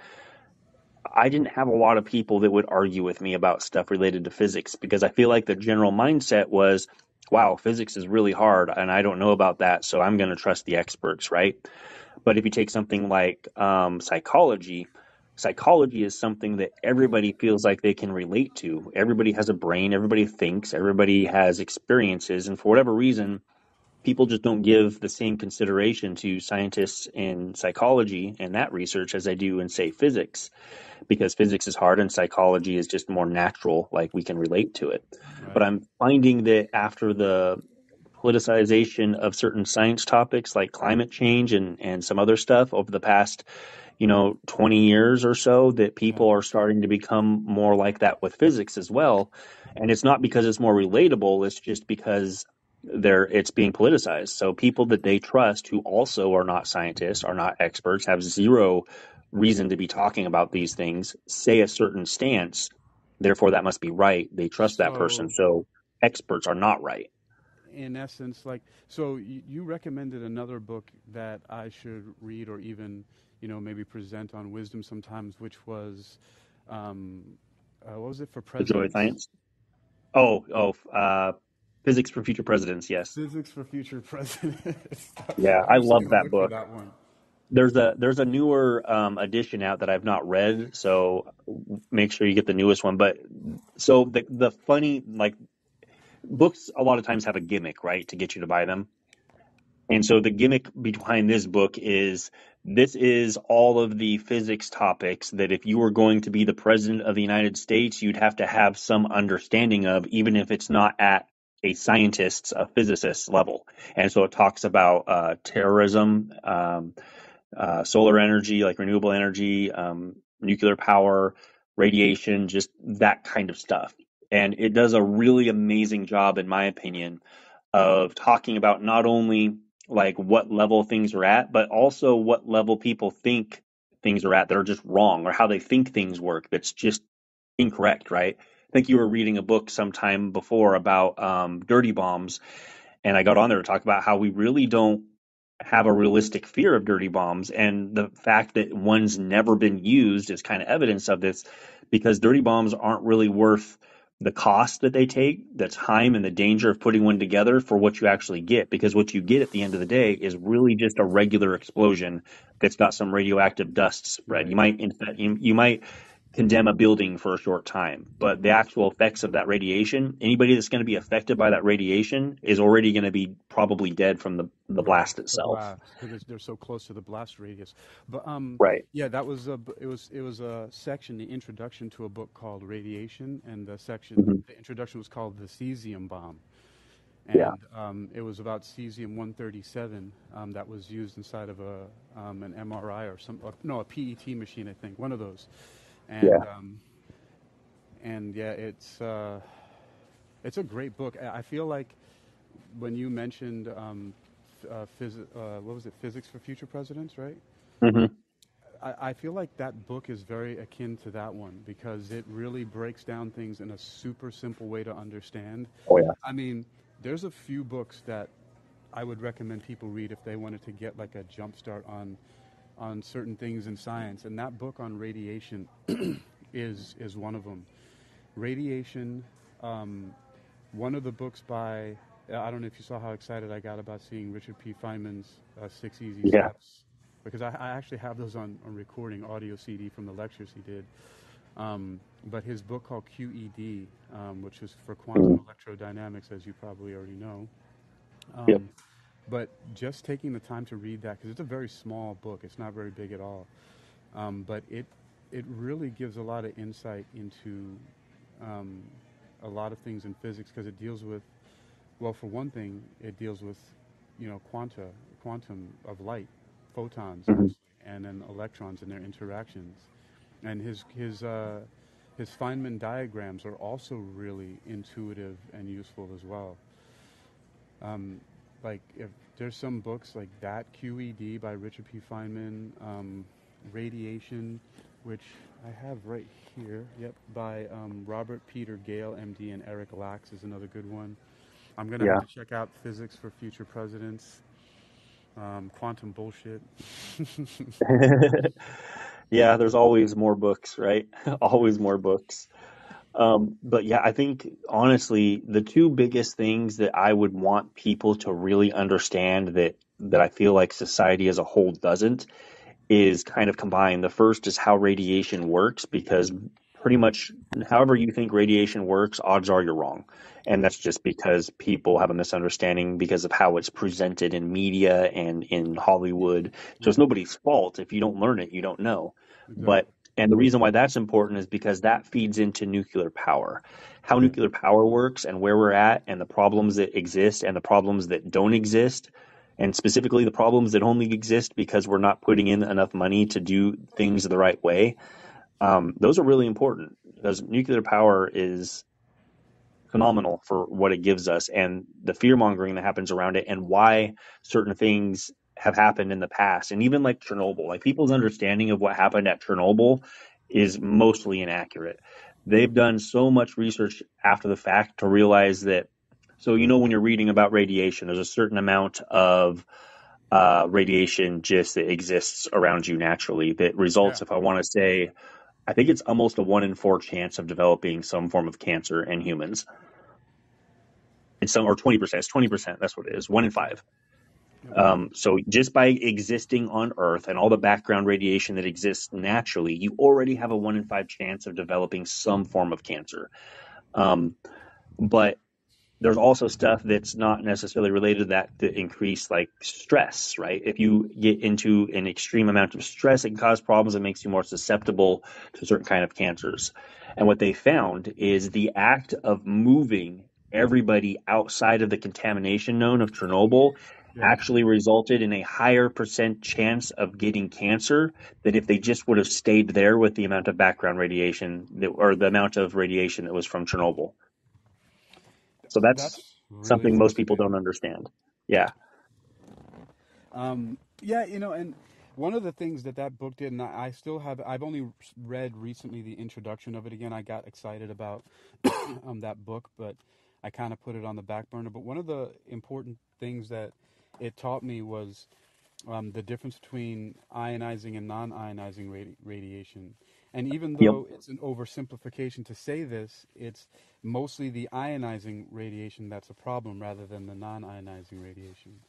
I didn't have a lot of people that would argue with me about stuff related to physics, because I feel like the general mindset was, wow, physics is really hard and I don't know about that, so I'm going to trust the experts, right? But if you take something like psychology, psychology is something that everybody feels like they can relate to. Everybody has a brain, everybody thinks, everybody has experiences, and for whatever reason, people just don't give the same consideration to scientists in psychology and that research as they do in, say, physics, because physics is hard and psychology is just more natural, like we can relate to it. But Right. I'm finding that after the politicization of certain science topics like climate change and some other stuff over the past 20 years or so, that Yeah. people are starting to become more like that with physics as well. And it's not because it's more relatable, it's just because it's being politicized. So people that they trust who also are not scientists, are not experts, have zero reason to be talking about these things, say a certain stance, therefore that must be right. They trust that person. So So experts are not right. in essence, like, so you recommended another book that I should read or even, maybe present on wisdom sometimes, which was, um, what was it, for The joy of presidents? science. Physics for future presidents. Yes. Physics for Future Presidents. Yeah, I'm I just love gonna that look for book. that one. There's a newer edition out that I've not read, so make sure you get the newest one. But so the funny, like, books a lot of times have a gimmick, right, to get you to buy them. And so the gimmick behind this is all of the physics topics that if you were going to be the president of the United States, you'd have to have some understanding of, even if it's not at a physicist level. And so it talks about terrorism, solar energy, like renewable energy, nuclear power, radiation, just that kind of stuff. And it does a really amazing job, in my opinion, of talking about not only like what level things are at, but also what level people think things are at that are just wrong, or how they think things work that's just incorrect, right? think you were reading a book sometime before about dirty bombs, and I got on there to talk about how we really don't have a realistic fear of dirty bombs, and the fact that one's never been used is kind of evidence of this, because dirty bombs aren't really worth the cost that they take, the time and the danger of putting one together for what you actually get, because what you get at the end of the day is really just a regular explosion that's got some radioactive dust spread. Right. You might condemn a building for a short time, but the actual effects of that radiation, anybody that's going to be affected by that radiation is already going to be probably dead from the Right. blast The itself. blast, because they're so close to the blast radius. But Right. yeah, that was it was a section, the introduction to a book called Radiation, and Hmm. the introduction was called the cesium bomb, Yeah. and it was about cesium 137 that was used inside of an MRI or no, a PET machine, I think, one of those, and Yeah. yeah, it's a great book. I feel like when you mentioned what was it, Physics for Future Presidents, right? Hmm. I feel like that book is very akin to that one because it really breaks down things in a super simple way to understand. Oh yeah. I mean, there's a few books that I would recommend people read if they wanted to get like a jump start on certain things in science, and that book on radiation is one of them. Radiation. One of the books by, I don't know if you saw how excited I got about seeing Richard P. Feynman's Six Easy Yeah. Steps, because I actually have those on recording, audio CD from the lectures he did. But his book called QED, which is for Mm. quantum electrodynamics, as you probably already know. Yep. Um, but just taking the time to read that, because it's a very small book, it's not very big at all. But it really gives a lot of insight into um, a lot of things in physics because it deals with, well, for one thing, it deals with, quantum of light, photons Hmm. mostly, and then electrons and their interactions. And his Feynman diagrams are also really intuitive and useful as well. Um, like if there's some books like that, QED by Richard P. Feynman, Radiation, which I have right here. Yep, by Robert Peter Gale, MD, and Eric Lax is another good one. I'm gonna have Yeah. to check out Physics for Future Presidents, Quantum Bullshit. Yeah. There's always more books, right? Always more books. But yeah, I think honestly, the two biggest things that I would want people to really understand that I feel like society as a whole doesn't is kind of combined. The first is how radiation works, because pretty much however you think radiation works, odds are you're wrong. And that's just because people have a misunderstanding because of how it's presented in media and in Hollywood. So it's Right, nobody's fault. If you don't learn it, you don't know. But exactly. and the reason why that's important is because that feeds into nuclear power. How Yeah, nuclear power works and where we're at and the problems that exist and the problems that don't exist, and specifically the problems that only exist because we're not putting in enough money to do things the right way. Those are really important because nuclear power is phenomenal for what it gives us and the fear mongering that happens around it and why certain things have happened in the past. And even like Chernobyl, like people's understanding of what happened at Chernobyl is mostly inaccurate. They've done so much research after the fact to realize that. So, when you're reading about radiation, there's a certain amount of radiation just that exists around you naturally that yeah, results, if I want to say, I think it's almost a 1 in 4 chance of developing some form of cancer in humans. It's some, or 20%. It's 20%. That's what it is. 1 in 5. yep, So just by existing on Earth and all the background radiation that exists naturally, you already have a 1 in 5 chance of developing some form of cancer. Um, but there's also stuff that's not necessarily related to that increase like stress, right? If you get into an extreme amount of stress, it can cause problems that makes you more susceptible to certain kind of cancers. And what they found is the act of moving everybody outside of the contamination zone of Chernobyl yeah. actually resulted in a higher percent chance of getting cancer than if they just would have stayed there with the amount of background radiation or the amount of radiation that was from Chernobyl. So that's That's really something most people fascinating. don't understand. Yeah. Yeah, and One of the things that book did, and I still have, I've only read recently the introduction of it again. I got excited about that book, but I kind of put it on the back burner. But one of the important things that it taught me was the difference between ionizing and non-ionizing radiation. And even Yep. though it's an oversimplification to say this, it's mostly the ionizing radiation that's a problem rather than the non-ionizing radiation.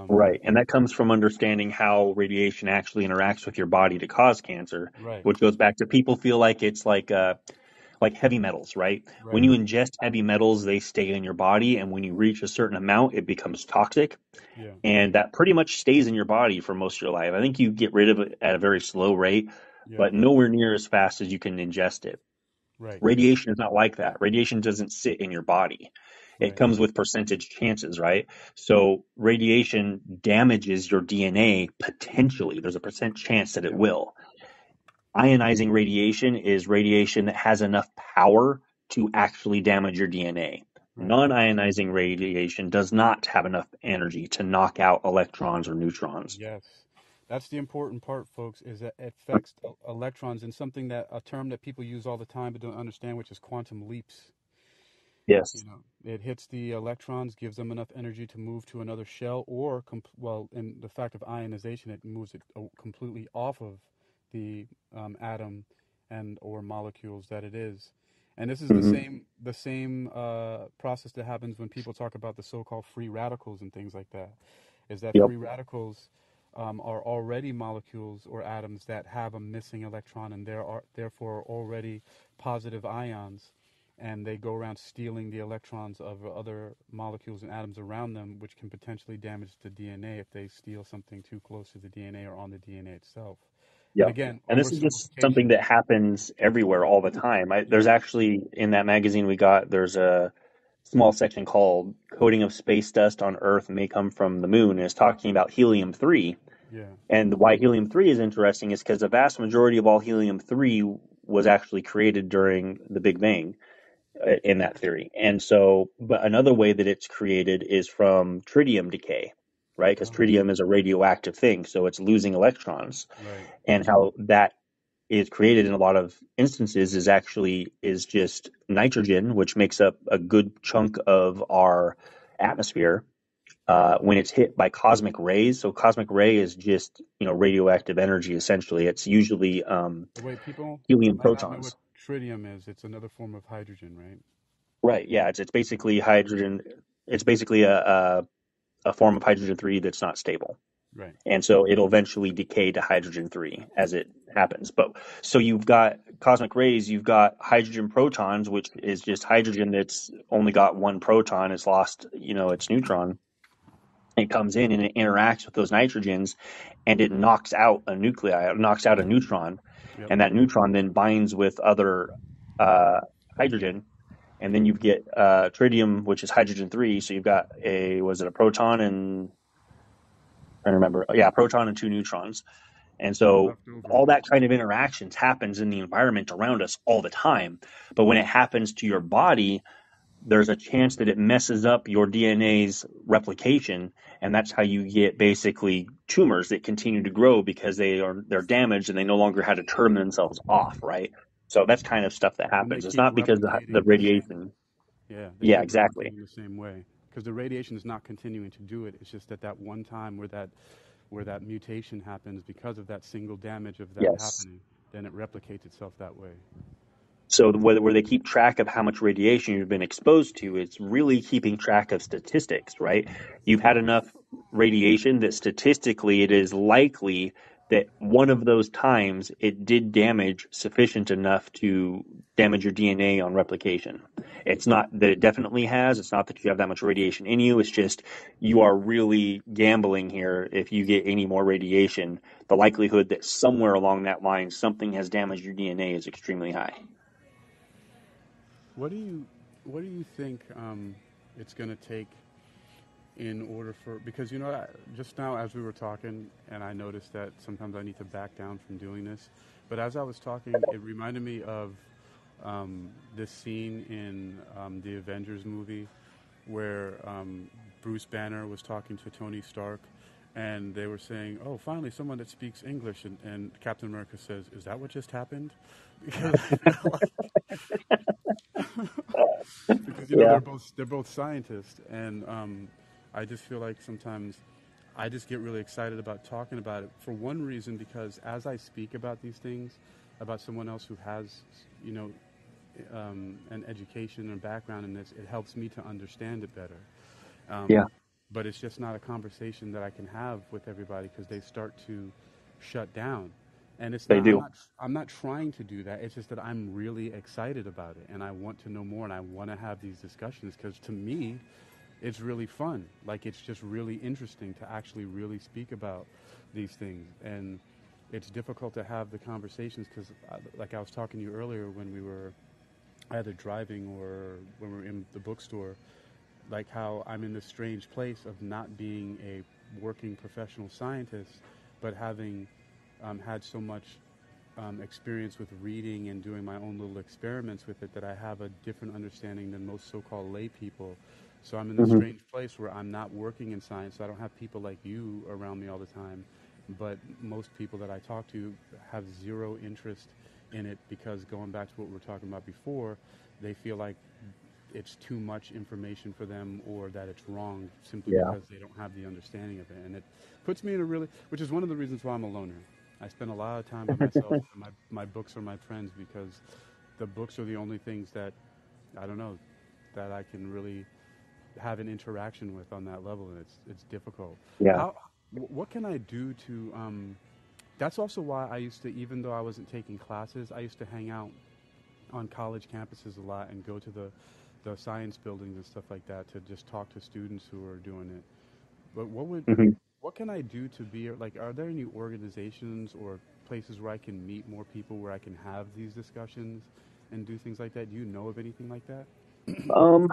Right. And that comes from understanding how radiation actually interacts with your body to cause cancer, Right, which goes back to people feel like it's like heavy metals, right? When right, you ingest heavy metals, they stay in your body, and when you reach a certain amount, it becomes toxic, yeah, and that pretty much stays in your body for most of your life. I think you get rid of it at a very slow rate, yeah, but nowhere near as fast as you can ingest it. right, Radiation is not like that. Radiation doesn't sit in your body. It right, comes with percentage chances, right? So radiation damages your DNA potentially. There's a percent chance that it yeah, will. Ionizing radiation is radiation that has enough power to actually damage your DNA. right. Non-ionizing radiation does not have enough energy to knock out electrons or neutrons. Yes. That's the important part, folks, is that it affects electrons in something that a term that people use all the time but don't understand, which is quantum leaps. Yes. It hits the electrons, gives them enough energy to move to another shell, or well, in the fact of ionization, it moves it completely off of the atom and or molecules that it is. And this is the Hmm. same process that happens when people talk about the so-called free radicals and things like that. Is that Yep. free radicals are already molecules or atoms that have a missing electron, and there are therefore already positive ions, and they go around stealing the electrons of other molecules and atoms around them, which can potentially damage the DNA if they steal something too close to the DNA or on the DNA itself. And Yep. again, And this is just something oversimplification. that happens everywhere all the time. Yeah, There's actually in that magazine we got, there's a small section called "Coating of Space Dust on Earth May Come from the Moon," and it's talking about helium-3. yeah, And why helium-3 is interesting is because the vast majority of all helium-3 was actually created during the Big Bang in that theory. And so, but another way that it's created is from tritium decay, right? Because oh, tritium is a radioactive thing, so it's losing electrons. right, And how that is created in a lot of instances is just nitrogen, which makes up a good chunk of our atmosphere when it's hit by cosmic rays. So cosmic ray is just radioactive energy. Essentially, it's usually wait, people helium might not know what protons. tritium is. It's another form of hydrogen, right? Right? Yeah, it's basically hydrogen. It's basically a form of hydrogen 3 that's not stable. Right, And so it'll eventually decay to hydrogen 3 as it happens. But so you've got cosmic rays, you've got hydrogen protons, which is just hydrogen that's only got one proton. It's lost, its neutron. It comes in and it interacts with those nitrogens and it knocks out a nuclei, it knocks out a neutron. yep, And that neutron then binds with other hydrogen. And then you get tritium, which is hydrogen 3. So you've got was it a proton and I remember, yeah, proton and two neutrons. And so left over. all that kind of interactions happens in the environment around us all the time. But when it happens to your body, there's a chance that it messes up your DNA's replication, and that's how you get basically tumors that continue to grow because they're damaged and they no longer had to turn themselves off, right? So that's kind of stuff that And they happens. It's keep not because the replicating the same. radiation. Yeah, they Yeah, keep exactly. replicating the same way because the radiation is not continuing to do it. It's just that one time where that mutation happens because of that single damage of that Yes. happening, then it replicates itself that way. So where they keep track of how much radiation you've been exposed to, it's really keeping track of statistics, right? You've had enough radiation that statistically it is likely that one of those times it did damage sufficient enough to damage your DNA on replication. It's not that it definitely has. It's not that you have that much radiation in you. It's just you are really gambling here. If you get any more radiation, the likelihood that somewhere along that line something has damaged your DNA is extremely high. What do you what do you think it's going to take in order for because just now as we were talking and I noticed that sometimes I need to back down from doing this, but as I was talking, it reminded me of this scene in the Avengers movie where Bruce Banner was talking to Tony Stark, and they were saying, "Oh, finally, someone that speaks English." And Captain America says, "Is that what just happened?" Because I feel like because Yeah, they're both scientists, and I just feel like sometimes I just get really excited about talking about it for one reason, because as I speak about these things about someone else who has you know an education and background in this, it helps me to understand it better. yeah, Um, but it's just not a conversation that I can have with everybody because they start to shut down. And it's they not. do. I'm not trying to do that. It's just that I'm really excited about it, and I want to know more, and I want to have these discussions because to me, it's really fun. Like it's just really interesting to actually really speak about these things, and it's difficult to have the conversations because, like I was talking to you earlier when we were either driving or when we were in the bookstore, like how I'm in this strange place of not being a working professional scientist, but having had so much experience with reading and doing my own little experiments with it that I have a different understanding than most so-called lay people. So I'm in this Hmm. strange place where I'm not working in science. So I don't have people like you around me all the time, but most people that I talk to have zero interest in it because going back to what we were talking about before, they feel like it's too much information for them or that it's wrong simply Yeah. because they don't have the understanding of it. And it puts me in a really, which is one of the reasons why I'm a loner. I spend a lot of time by myself. And my books are my friends because the books are the only things that, I don't know, that I can really have an interaction with on that level. And it's difficult. Yeah. How, what can I do to, that's also why I used to, even though I wasn't taking classes, I used to hang out on college campuses a lot and go to the science buildings and stuff like that to just talk to students who are doing it. But Hmm. what can I do to be like? Are there any organizations or places where I can meet more people where I can have these discussions and do things like that? Do you know of anything like that? Um,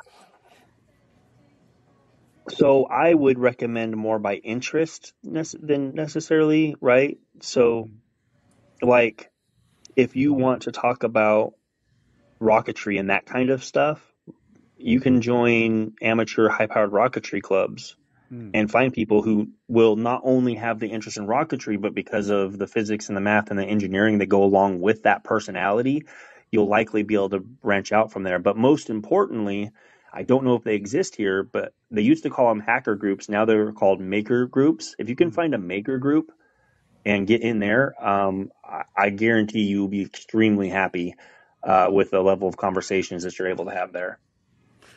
so I would recommend more by interest than necessarily, right? So, Mm-hmm. like, if you want to talk about rocketry and that kind of stuff, you can join amateur high-powered rocketry clubs Mm. and find people who will not only have the interest in rocketry, but because of the physics and the math and the engineering that go along with that personality, you'll likely be able to branch out from there. But most importantly, I don't know if they exist here, but they used to call them hacker groups. Now they're called maker groups. If you can Mm. find a maker group and get in there, I guarantee you'll be extremely happy with the level of conversations that you're able to have there.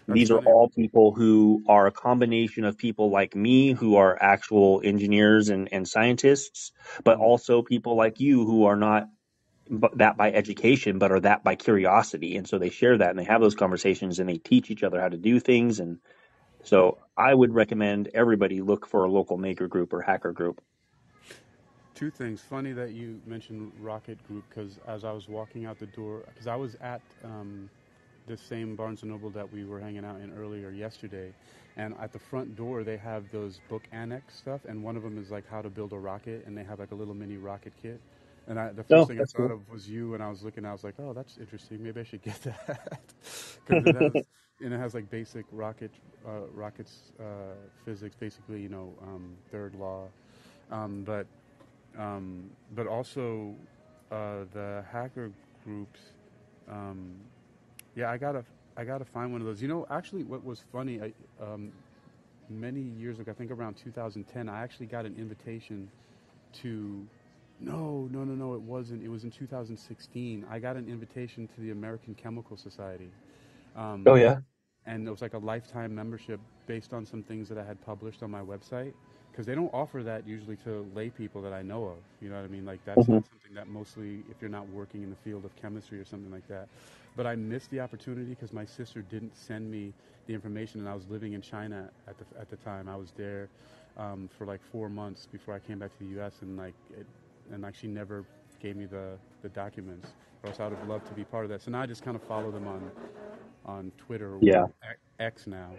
That's These are funny. all people who are a combination of people like me who are actual engineers and scientists, but Mm. also people like you who are not that by education, but are that by curiosity. And so they share that and they have those conversations and they teach each other how to do things. And so I would recommend everybody look for a local maker group or hacker group. Two things. Funny that you mentioned Rocket Group because as I was walking out the door, because I was at this same Barnes and Noble that we were hanging out in earlier yesterday, and at the front door they have those book annex stuff, and one of them is like how to build a rocket, and they have like a little mini rocket kit. And the first Oh, thing I that's thought cool. of was you, and I was looking, I was like, oh, that's interesting. Maybe I should get that because it has, and it has like basic rockets physics, basically, third law, um, but but also the hacker groups. Um, yeah, I gotta find one of those. Actually, what was funny, many years ago, I think around 2010, I actually got an invitation to. No, no, no, no, it wasn't. It was in 2016. I got an invitation to the American Chemical Society. Oh, Um, yeah. and it was like a lifetime membership based on some things that I had published on my website because they don't offer that usually to lay people that I know of. You know what I mean? Like that's Hmm. not something that mostly if you're not working in the field of chemistry or something like that. But I missed the opportunity because my sister didn't send me the information, and I was living in China at the time. I was there for like 4 months before I came back to the U.S. and she never gave me the documents. Or else I would have loved to be part of that. So now I just kind of follow them on Twitter Yeah. or X now.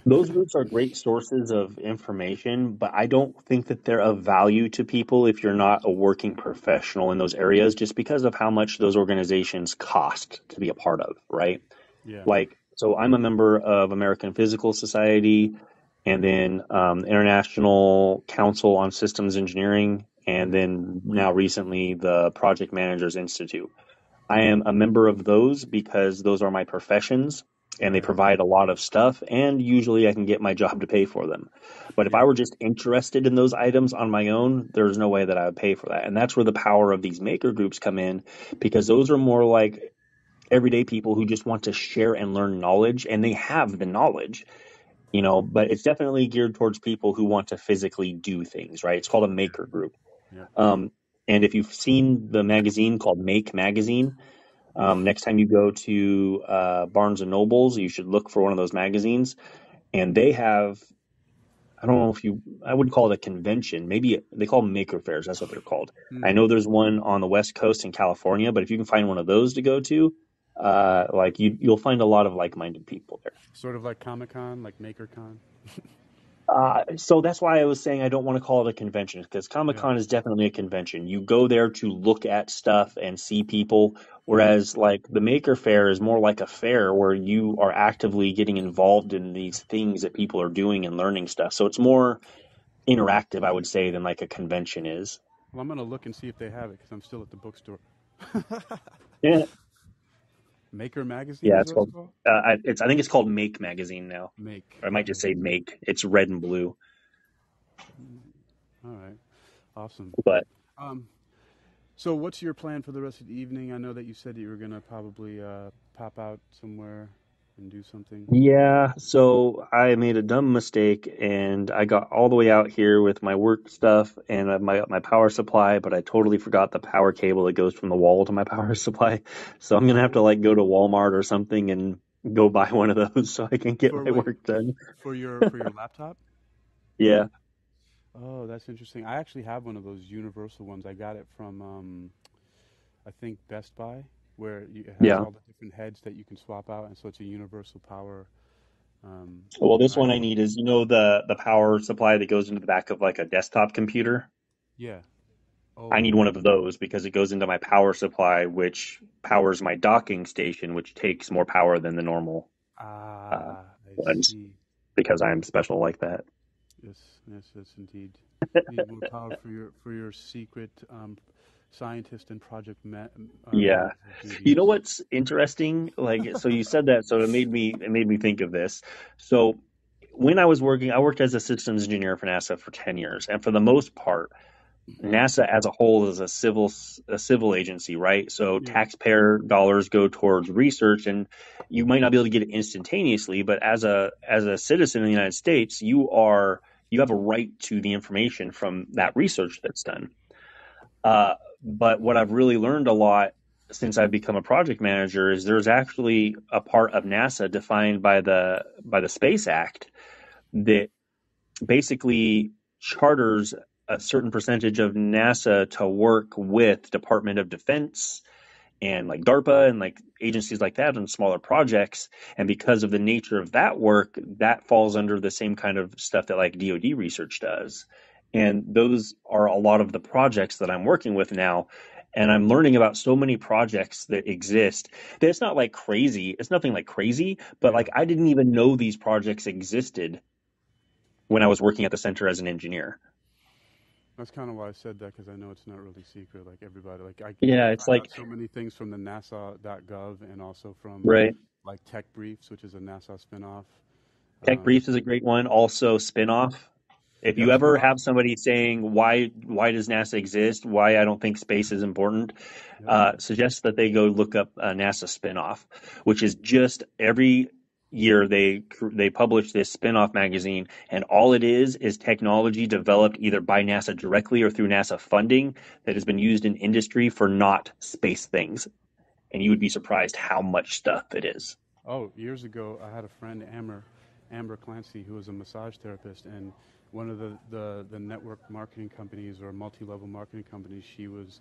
Those groups are great sources of information, but I don't think that they're of value to people if you're not a working professional in those areas, just because of how much those organizations cost to be a part of, right? Yeah. Like, so I'm a member of American Physical Society. and then International Council on Systems Engineering, and Mm. then now recently the Project Managers Institute. I am a member of those because those are my professions and they Right. provide a lot of stuff, and usually I can get my job to pay for them. But if I Yeah. were just interested in those items on my own, there's no way that I would pay for that. And that's where the power of these maker groups come in, because those are more like everyday people who just want to share and learn knowledge, and they have the knowledge, but it's definitely geared towards people who want to physically do things, right? It's called a maker group. Yep. Um, and if you've seen the magazine called Make Magazine, next time you go to Barnes and Nobles, you should look for one of those magazines. And they have, I don't know if I would call it a convention. Maybe they call them maker fairs. That's what they're called. I Mm. know there's one on the West Coast in California, but if you can find one of those to go to, like you'll find a lot of like-minded people there. Sort of like Comic-Con, like MakerCon. So that's why I was saying I don't want to call it a convention, because Comic Yeah. Con is definitely a convention. You go there to look at stuff and see people, Right. whereas like the Maker Fair is more like a fair where you are actively getting involved in these things that people are doing and learning stuff. So it's more interactive, I would say, than like a convention is. Well, I'm gonna look and see if they have it because I'm still at the bookstore. Yeah, Maker Magazine yeah. is It's what it's called. called. I think it's called Make Magazine now. Make. Or I might Okay. just say Make. It's red and blue, All right. Awesome. but Um, so what's your plan for the rest of the evening? I know that you said that you were gonna probably pop out somewhere and do something. yeah, so I made a dumb mistake and I got all the way out here with my work stuff and my power supply, but I totally forgot the power cable that goes from the wall to my power supply. So I'm gonna have to Oh, like go to Walmart or something and go buy one of those so I can get for my wait, work done. for your laptop? Yeah, Oh, that's interesting. I actually have one of those universal ones. I got it from I think Best Buy, where it has yeah. all the different heads that you can swap out, and so it's a universal power. Um, Well, this one I Actually, need is the power supply that goes into the back of like a desktop computer. yeah. I Oh, need one of those because it goes into my power supply, which powers my docking station, which takes more power than the normal I ones see. because I'm special like that. Yes, yes, yes, indeed. Need more power for your secret scientist and Yeah. manager You know duties. what's interesting? Like, so you said that, so it made me think of this. So when I worked as a systems engineer for NASA for 10 years, and for the most part, NASA as a whole is a civil agency, right? So Yeah. taxpayer dollars go towards research, and you might not be able to get it instantaneously, but as a citizen in the United States, you have a right to the information from that research that's done. But what I've really learned a lot since I've become a project manager is there's actually a part of NASA defined by the Space Act that basically charters a certain percentage of NASA to work with Department of Defense and like DARPA and like agencies like that on smaller projects. And because of the nature of that work, that falls under the same kind of stuff that like DoD research does. And those are a lot of the projects that I'm working with now. And I'm learning about so many projects that exist that it's not like crazy. It's nothing like crazy, but Yeah. like I didn't even know these projects existed when I was working at the center as an engineer. That's kind of why I said that because I know it's not really secret. Like everybody, like Yeah, I it's found out like, so many things from the NASA.gov and also from right. like Tech Briefs, which is a NASA spinoff. Tech Um, Briefs is a great one. Also, Spinoff. If yep, you ever spinoff. have somebody saying why does NASA exist, why I don't think space is important, Yep. suggest that they go look up a NASA spinoff, which is just every year they publish this spinoff magazine, and all it is technology developed either by NASA directly or through NASA funding that has been used in industry for not space things, and you would be surprised how much stuff it is. Oh, years ago, I had a friend, Amber Clancy, who was a massage therapist, and one of the network marketing companies or multi-level marketing companies, she was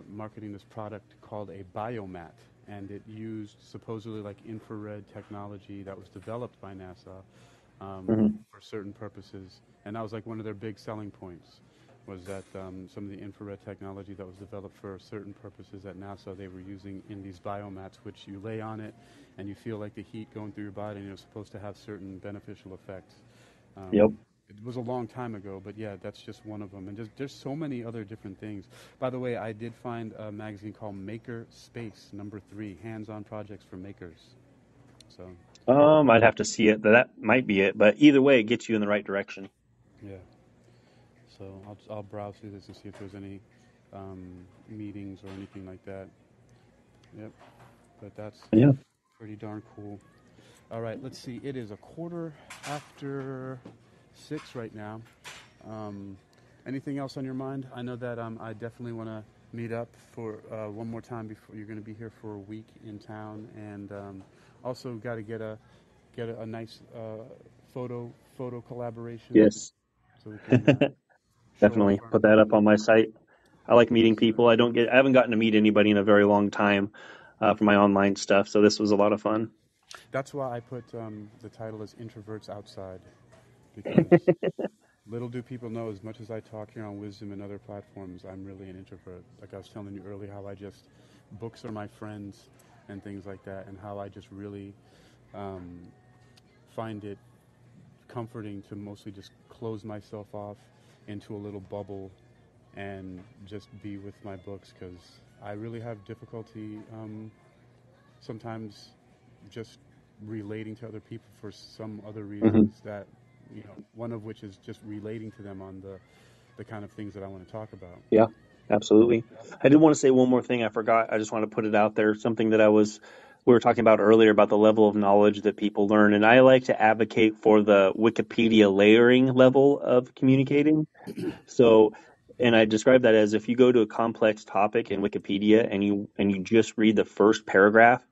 marketing this product called a biomat, and it used supposedly like infrared technology that was developed by NASA Mhm. for certain purposes, and that was like one of their big selling points. Was that some of the infrared technology that was developed for certain purposes at NASA they were using in these biomats, which you lay on it and you feel like the heat going through your body, and it's supposed to have certain beneficial effects. Yep. It was a long time ago, but yeah, that's just one of them. And there's so many other different things. By the way, I did find a magazine called Maker Space, #3, hands-on projects for makers. So I'd have to see it. That might be it, but either way, it gets you in the right direction. yeah, so I'll browse through this and see if there's any meetings or anything like that. Yep, but that's Yeah. pretty darn cool. All right, let's see. It is 6:15 right now. Um, Anything else on your mind? I know that I definitely want to meet up for one more time before you're going to be here for a week in town, and also got to get a nice photo collaboration Yes. so we can show off Definitely our put that up on my improvements. site. I like Yes, meeting sir. people. I haven't gotten to meet anybody in a very long time for my online stuff, so this was a lot of fun. That's why I put the title as Introverts Outside, because little do people know, as much as I talk here on Wisdom and other platforms, I'm really an introvert. Like I was telling you earlier, how I just, books are my friends and things like that, and how I just really um, find it comforting to mostly just close myself off into a little bubble and just be with my books, because I really have difficulty sometimes just relating to other people for some other Hmm. reasons that, one of which is just relating to them on the kind of things that I want to talk about. Yeah, absolutely. I did want to say one more thing. I forgot. I just want to put it out there. Something that we were talking about earlier about the level of knowledge that people learn. And I like to advocate for the Wikipedia layering level of communicating. So, and I describe that as if you go to a complex topic in Wikipedia and you just read the first paragraph,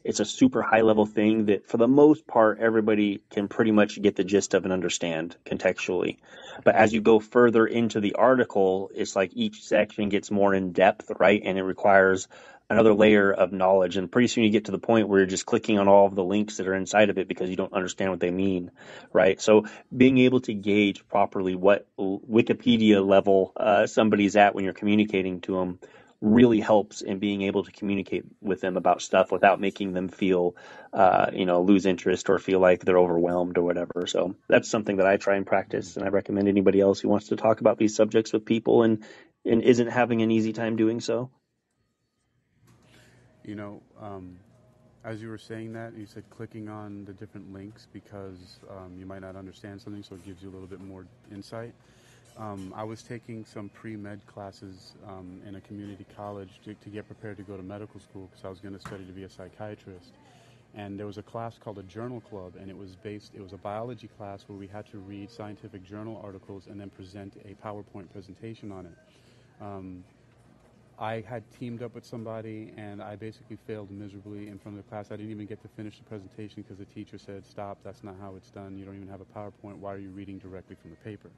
it's a super high level thing that for the most part everybody can pretty much get the gist of and understand contextually. But as you go further into the article, it's like each section gets more in depth, right? And it requires another layer of knowledge. And pretty soon you get to the point where you're just clicking on all of the links that are inside of it because you don't understand what they mean, right? So being able to gauge properly what Wikipedia level somebody's at when you're communicating to them really helps in being able to communicate with them about stuff without making them feel, lose interest or feel like they're overwhelmed or whatever. So that's something that I try and practice, and I recommend anybody else who wants to talk about these subjects with people and isn't having an easy time doing so. You know, as you were saying that, you said clicking on the different links because you might not understand something, so it gives you a little bit more insight. I was taking some pre-med classes in a community college to get prepared to go to medical school, because I was going to study to be a psychiatrist. And there was a class called a journal club, and it was a biology class where we had to read scientific journal articles and then present a PowerPoint presentation on it. Um, I had teamed up with somebody, and I basically failed miserably in front of the class. I didn't even get to finish the presentation because the teacher said, "Stop, that's not how it's done. You don't even have a PowerPoint. Why are you reading directly from the paper?"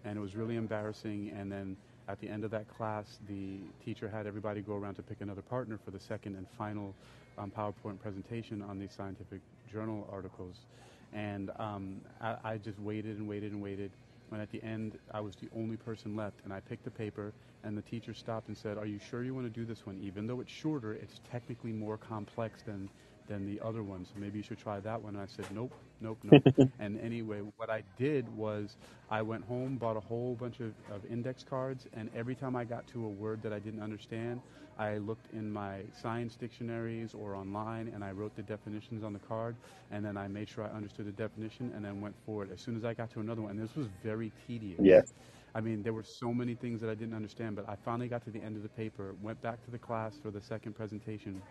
And it was really embarrassing. And then at the end of that class, the teacher had everybody go around to pick another partner for the second and final PowerPoint presentation on these scientific journal articles. And I just waited and waited and waited. When at the end, I was the only person left, and I picked the paper, and the teacher stopped and said, "Are you sure you want to do this one? Even though it's shorter, it's technically more complex than the other one, so maybe you should try that one." And I said, "Nope, nope, nope." And anyway, what I did was I went home, bought a whole bunch of index cards, and every time I got to a word that I didn't understand, I looked in my science dictionaries or online, and I wrote the definitions on the card, and then I made sure I understood the definition, and then went forward. As soon as I got to another one, and this was very tedious. Yes. I mean, there were so many things that I didn't understand, but I finally got to the end of the paper, went back to the class for the second presentation,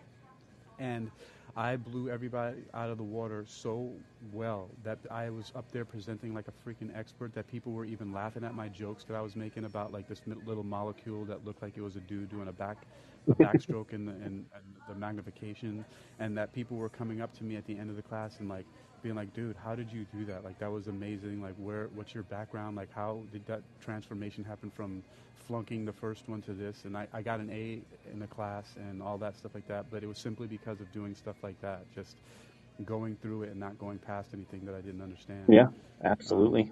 and I blew everybody out of the water so well that I was up there presenting like a freaking expert, that people were even laughing at my jokes that I was making about like this little molecule that looked like it was a dude doing a backstroke and the magnification, and that people were coming up to me at the end of the class and like being like, "Dude, how did you do that? Like, that was amazing. Like, what's your background? Like, how did that transformation happen from flunking the first one to this?" And I got an A in the class and all that stuff like that, but it was simply because of doing stuff like that, just going through it and not going past anything that I didn't understand. Yeah, Um, absolutely.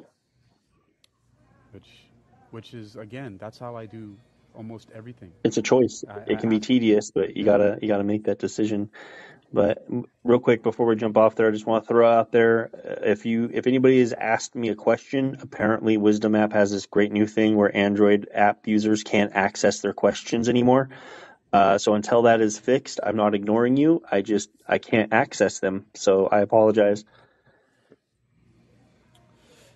which, which is, again, that's how I do almost everything. It's a choice. It can be tedious, but you gotta make that decision. But real quick before we jump off there, I just want to throw out there, if anybody has asked me a question, apparently Wisdom app has this great new thing where Android app users can't access their questions anymore. So until that is fixed, I'm not ignoring you. I can't access them. So I apologize.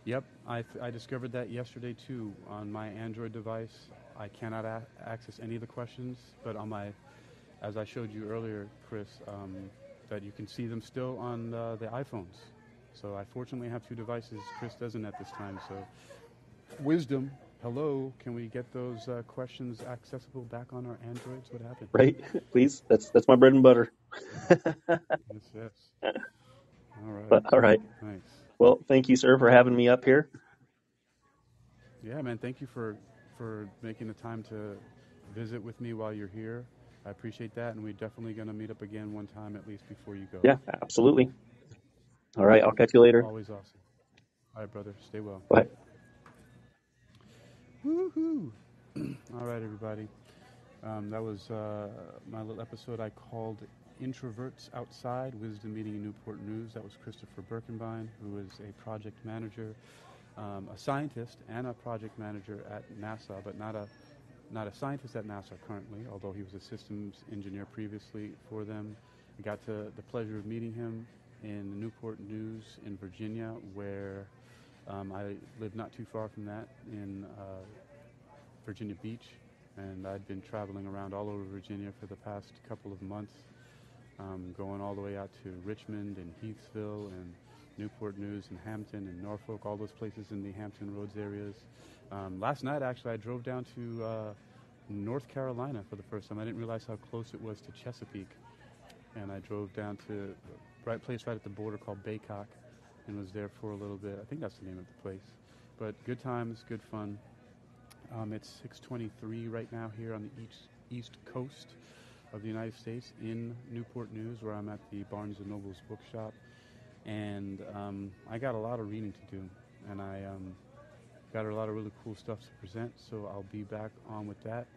Yep, I discovered that yesterday too on my Android device. I cannot access any of the questions, but on my, as I showed you earlier, Chris, that you can see them still on the iPhones. So I fortunately have two devices. Chris doesn't at this time. So Wisdom, hello, can we get those questions accessible back on our Androids? What happened? Right, please. That's my bread and butter. Yes. All right. But all right. Nice. Well, thank you, sir, for having me up here. Yeah, man. Thank you for making the time to visit with me while you're here. I appreciate that, and we're definitely going to meet up again one time at least before you go. Yeah, absolutely. All right, I'll catch you later. Always awesome. All right, brother. Stay well. Bye. Woohoo! All right, everybody. That was my little episode I called Introverts Outside, Wisdom Meeting in Newport News. That was Christopher Birkinbine, who is a project manager, a scientist and a project manager at NASA, but not a scientist at NASA currently, although he was a systems engineer previously for them. I got the pleasure of meeting him in Newport News in Virginia, where I live not too far from that in Virginia Beach, and I'd been traveling around all over Virginia for the past couple of months, going all the way out to Richmond and Heathsville and Newport News and Hampton and Norfolk, all those places in the Hampton Roads areas. Last night, actually, I drove down to North Carolina for the first time. I didn't realize how close it was to Chesapeake, and I drove down to the right place right at the border called Baycock and was there for a little bit. I think that's the name of the place. But good times, good fun. It's 6:23 right now here on the east coast of the United States in Newport News, where I'm at the Barnes & Noble's bookshop. And I got a lot of reading to do, and I got a lot of really cool stuff to present, so I'll be back on with that.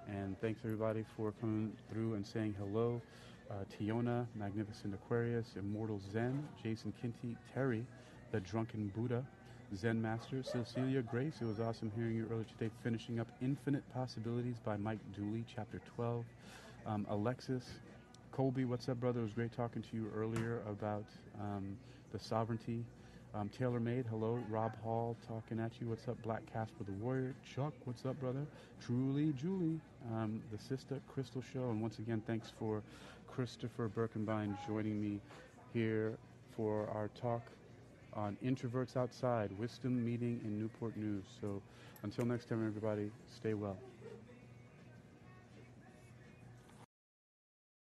And thanks, everybody, for coming through and saying hello. Tiona, Magnificent Aquarius, Immortal Zen, Jason Kinty, Terry, The Drunken Buddha, Zen Master, Cecilia Grace. It was awesome hearing you earlier today, finishing up Infinite Possibilities by Mike Dooley, Chapter 12. Alexis, Colby, what's up, brother? It was great talking to you earlier about the sovereignty. Taylor Made, hello. Rob Hall, talking at you. What's up, Black Casper the Warrior? Chuck, what's up, brother? Truly, Julie, the Sister Crystal Show. And once again, thanks for Christopher Birkenbine joining me here for our talk on Introverts Outside, Wisdom Meeting in Newport News. So until next time, everybody, stay well.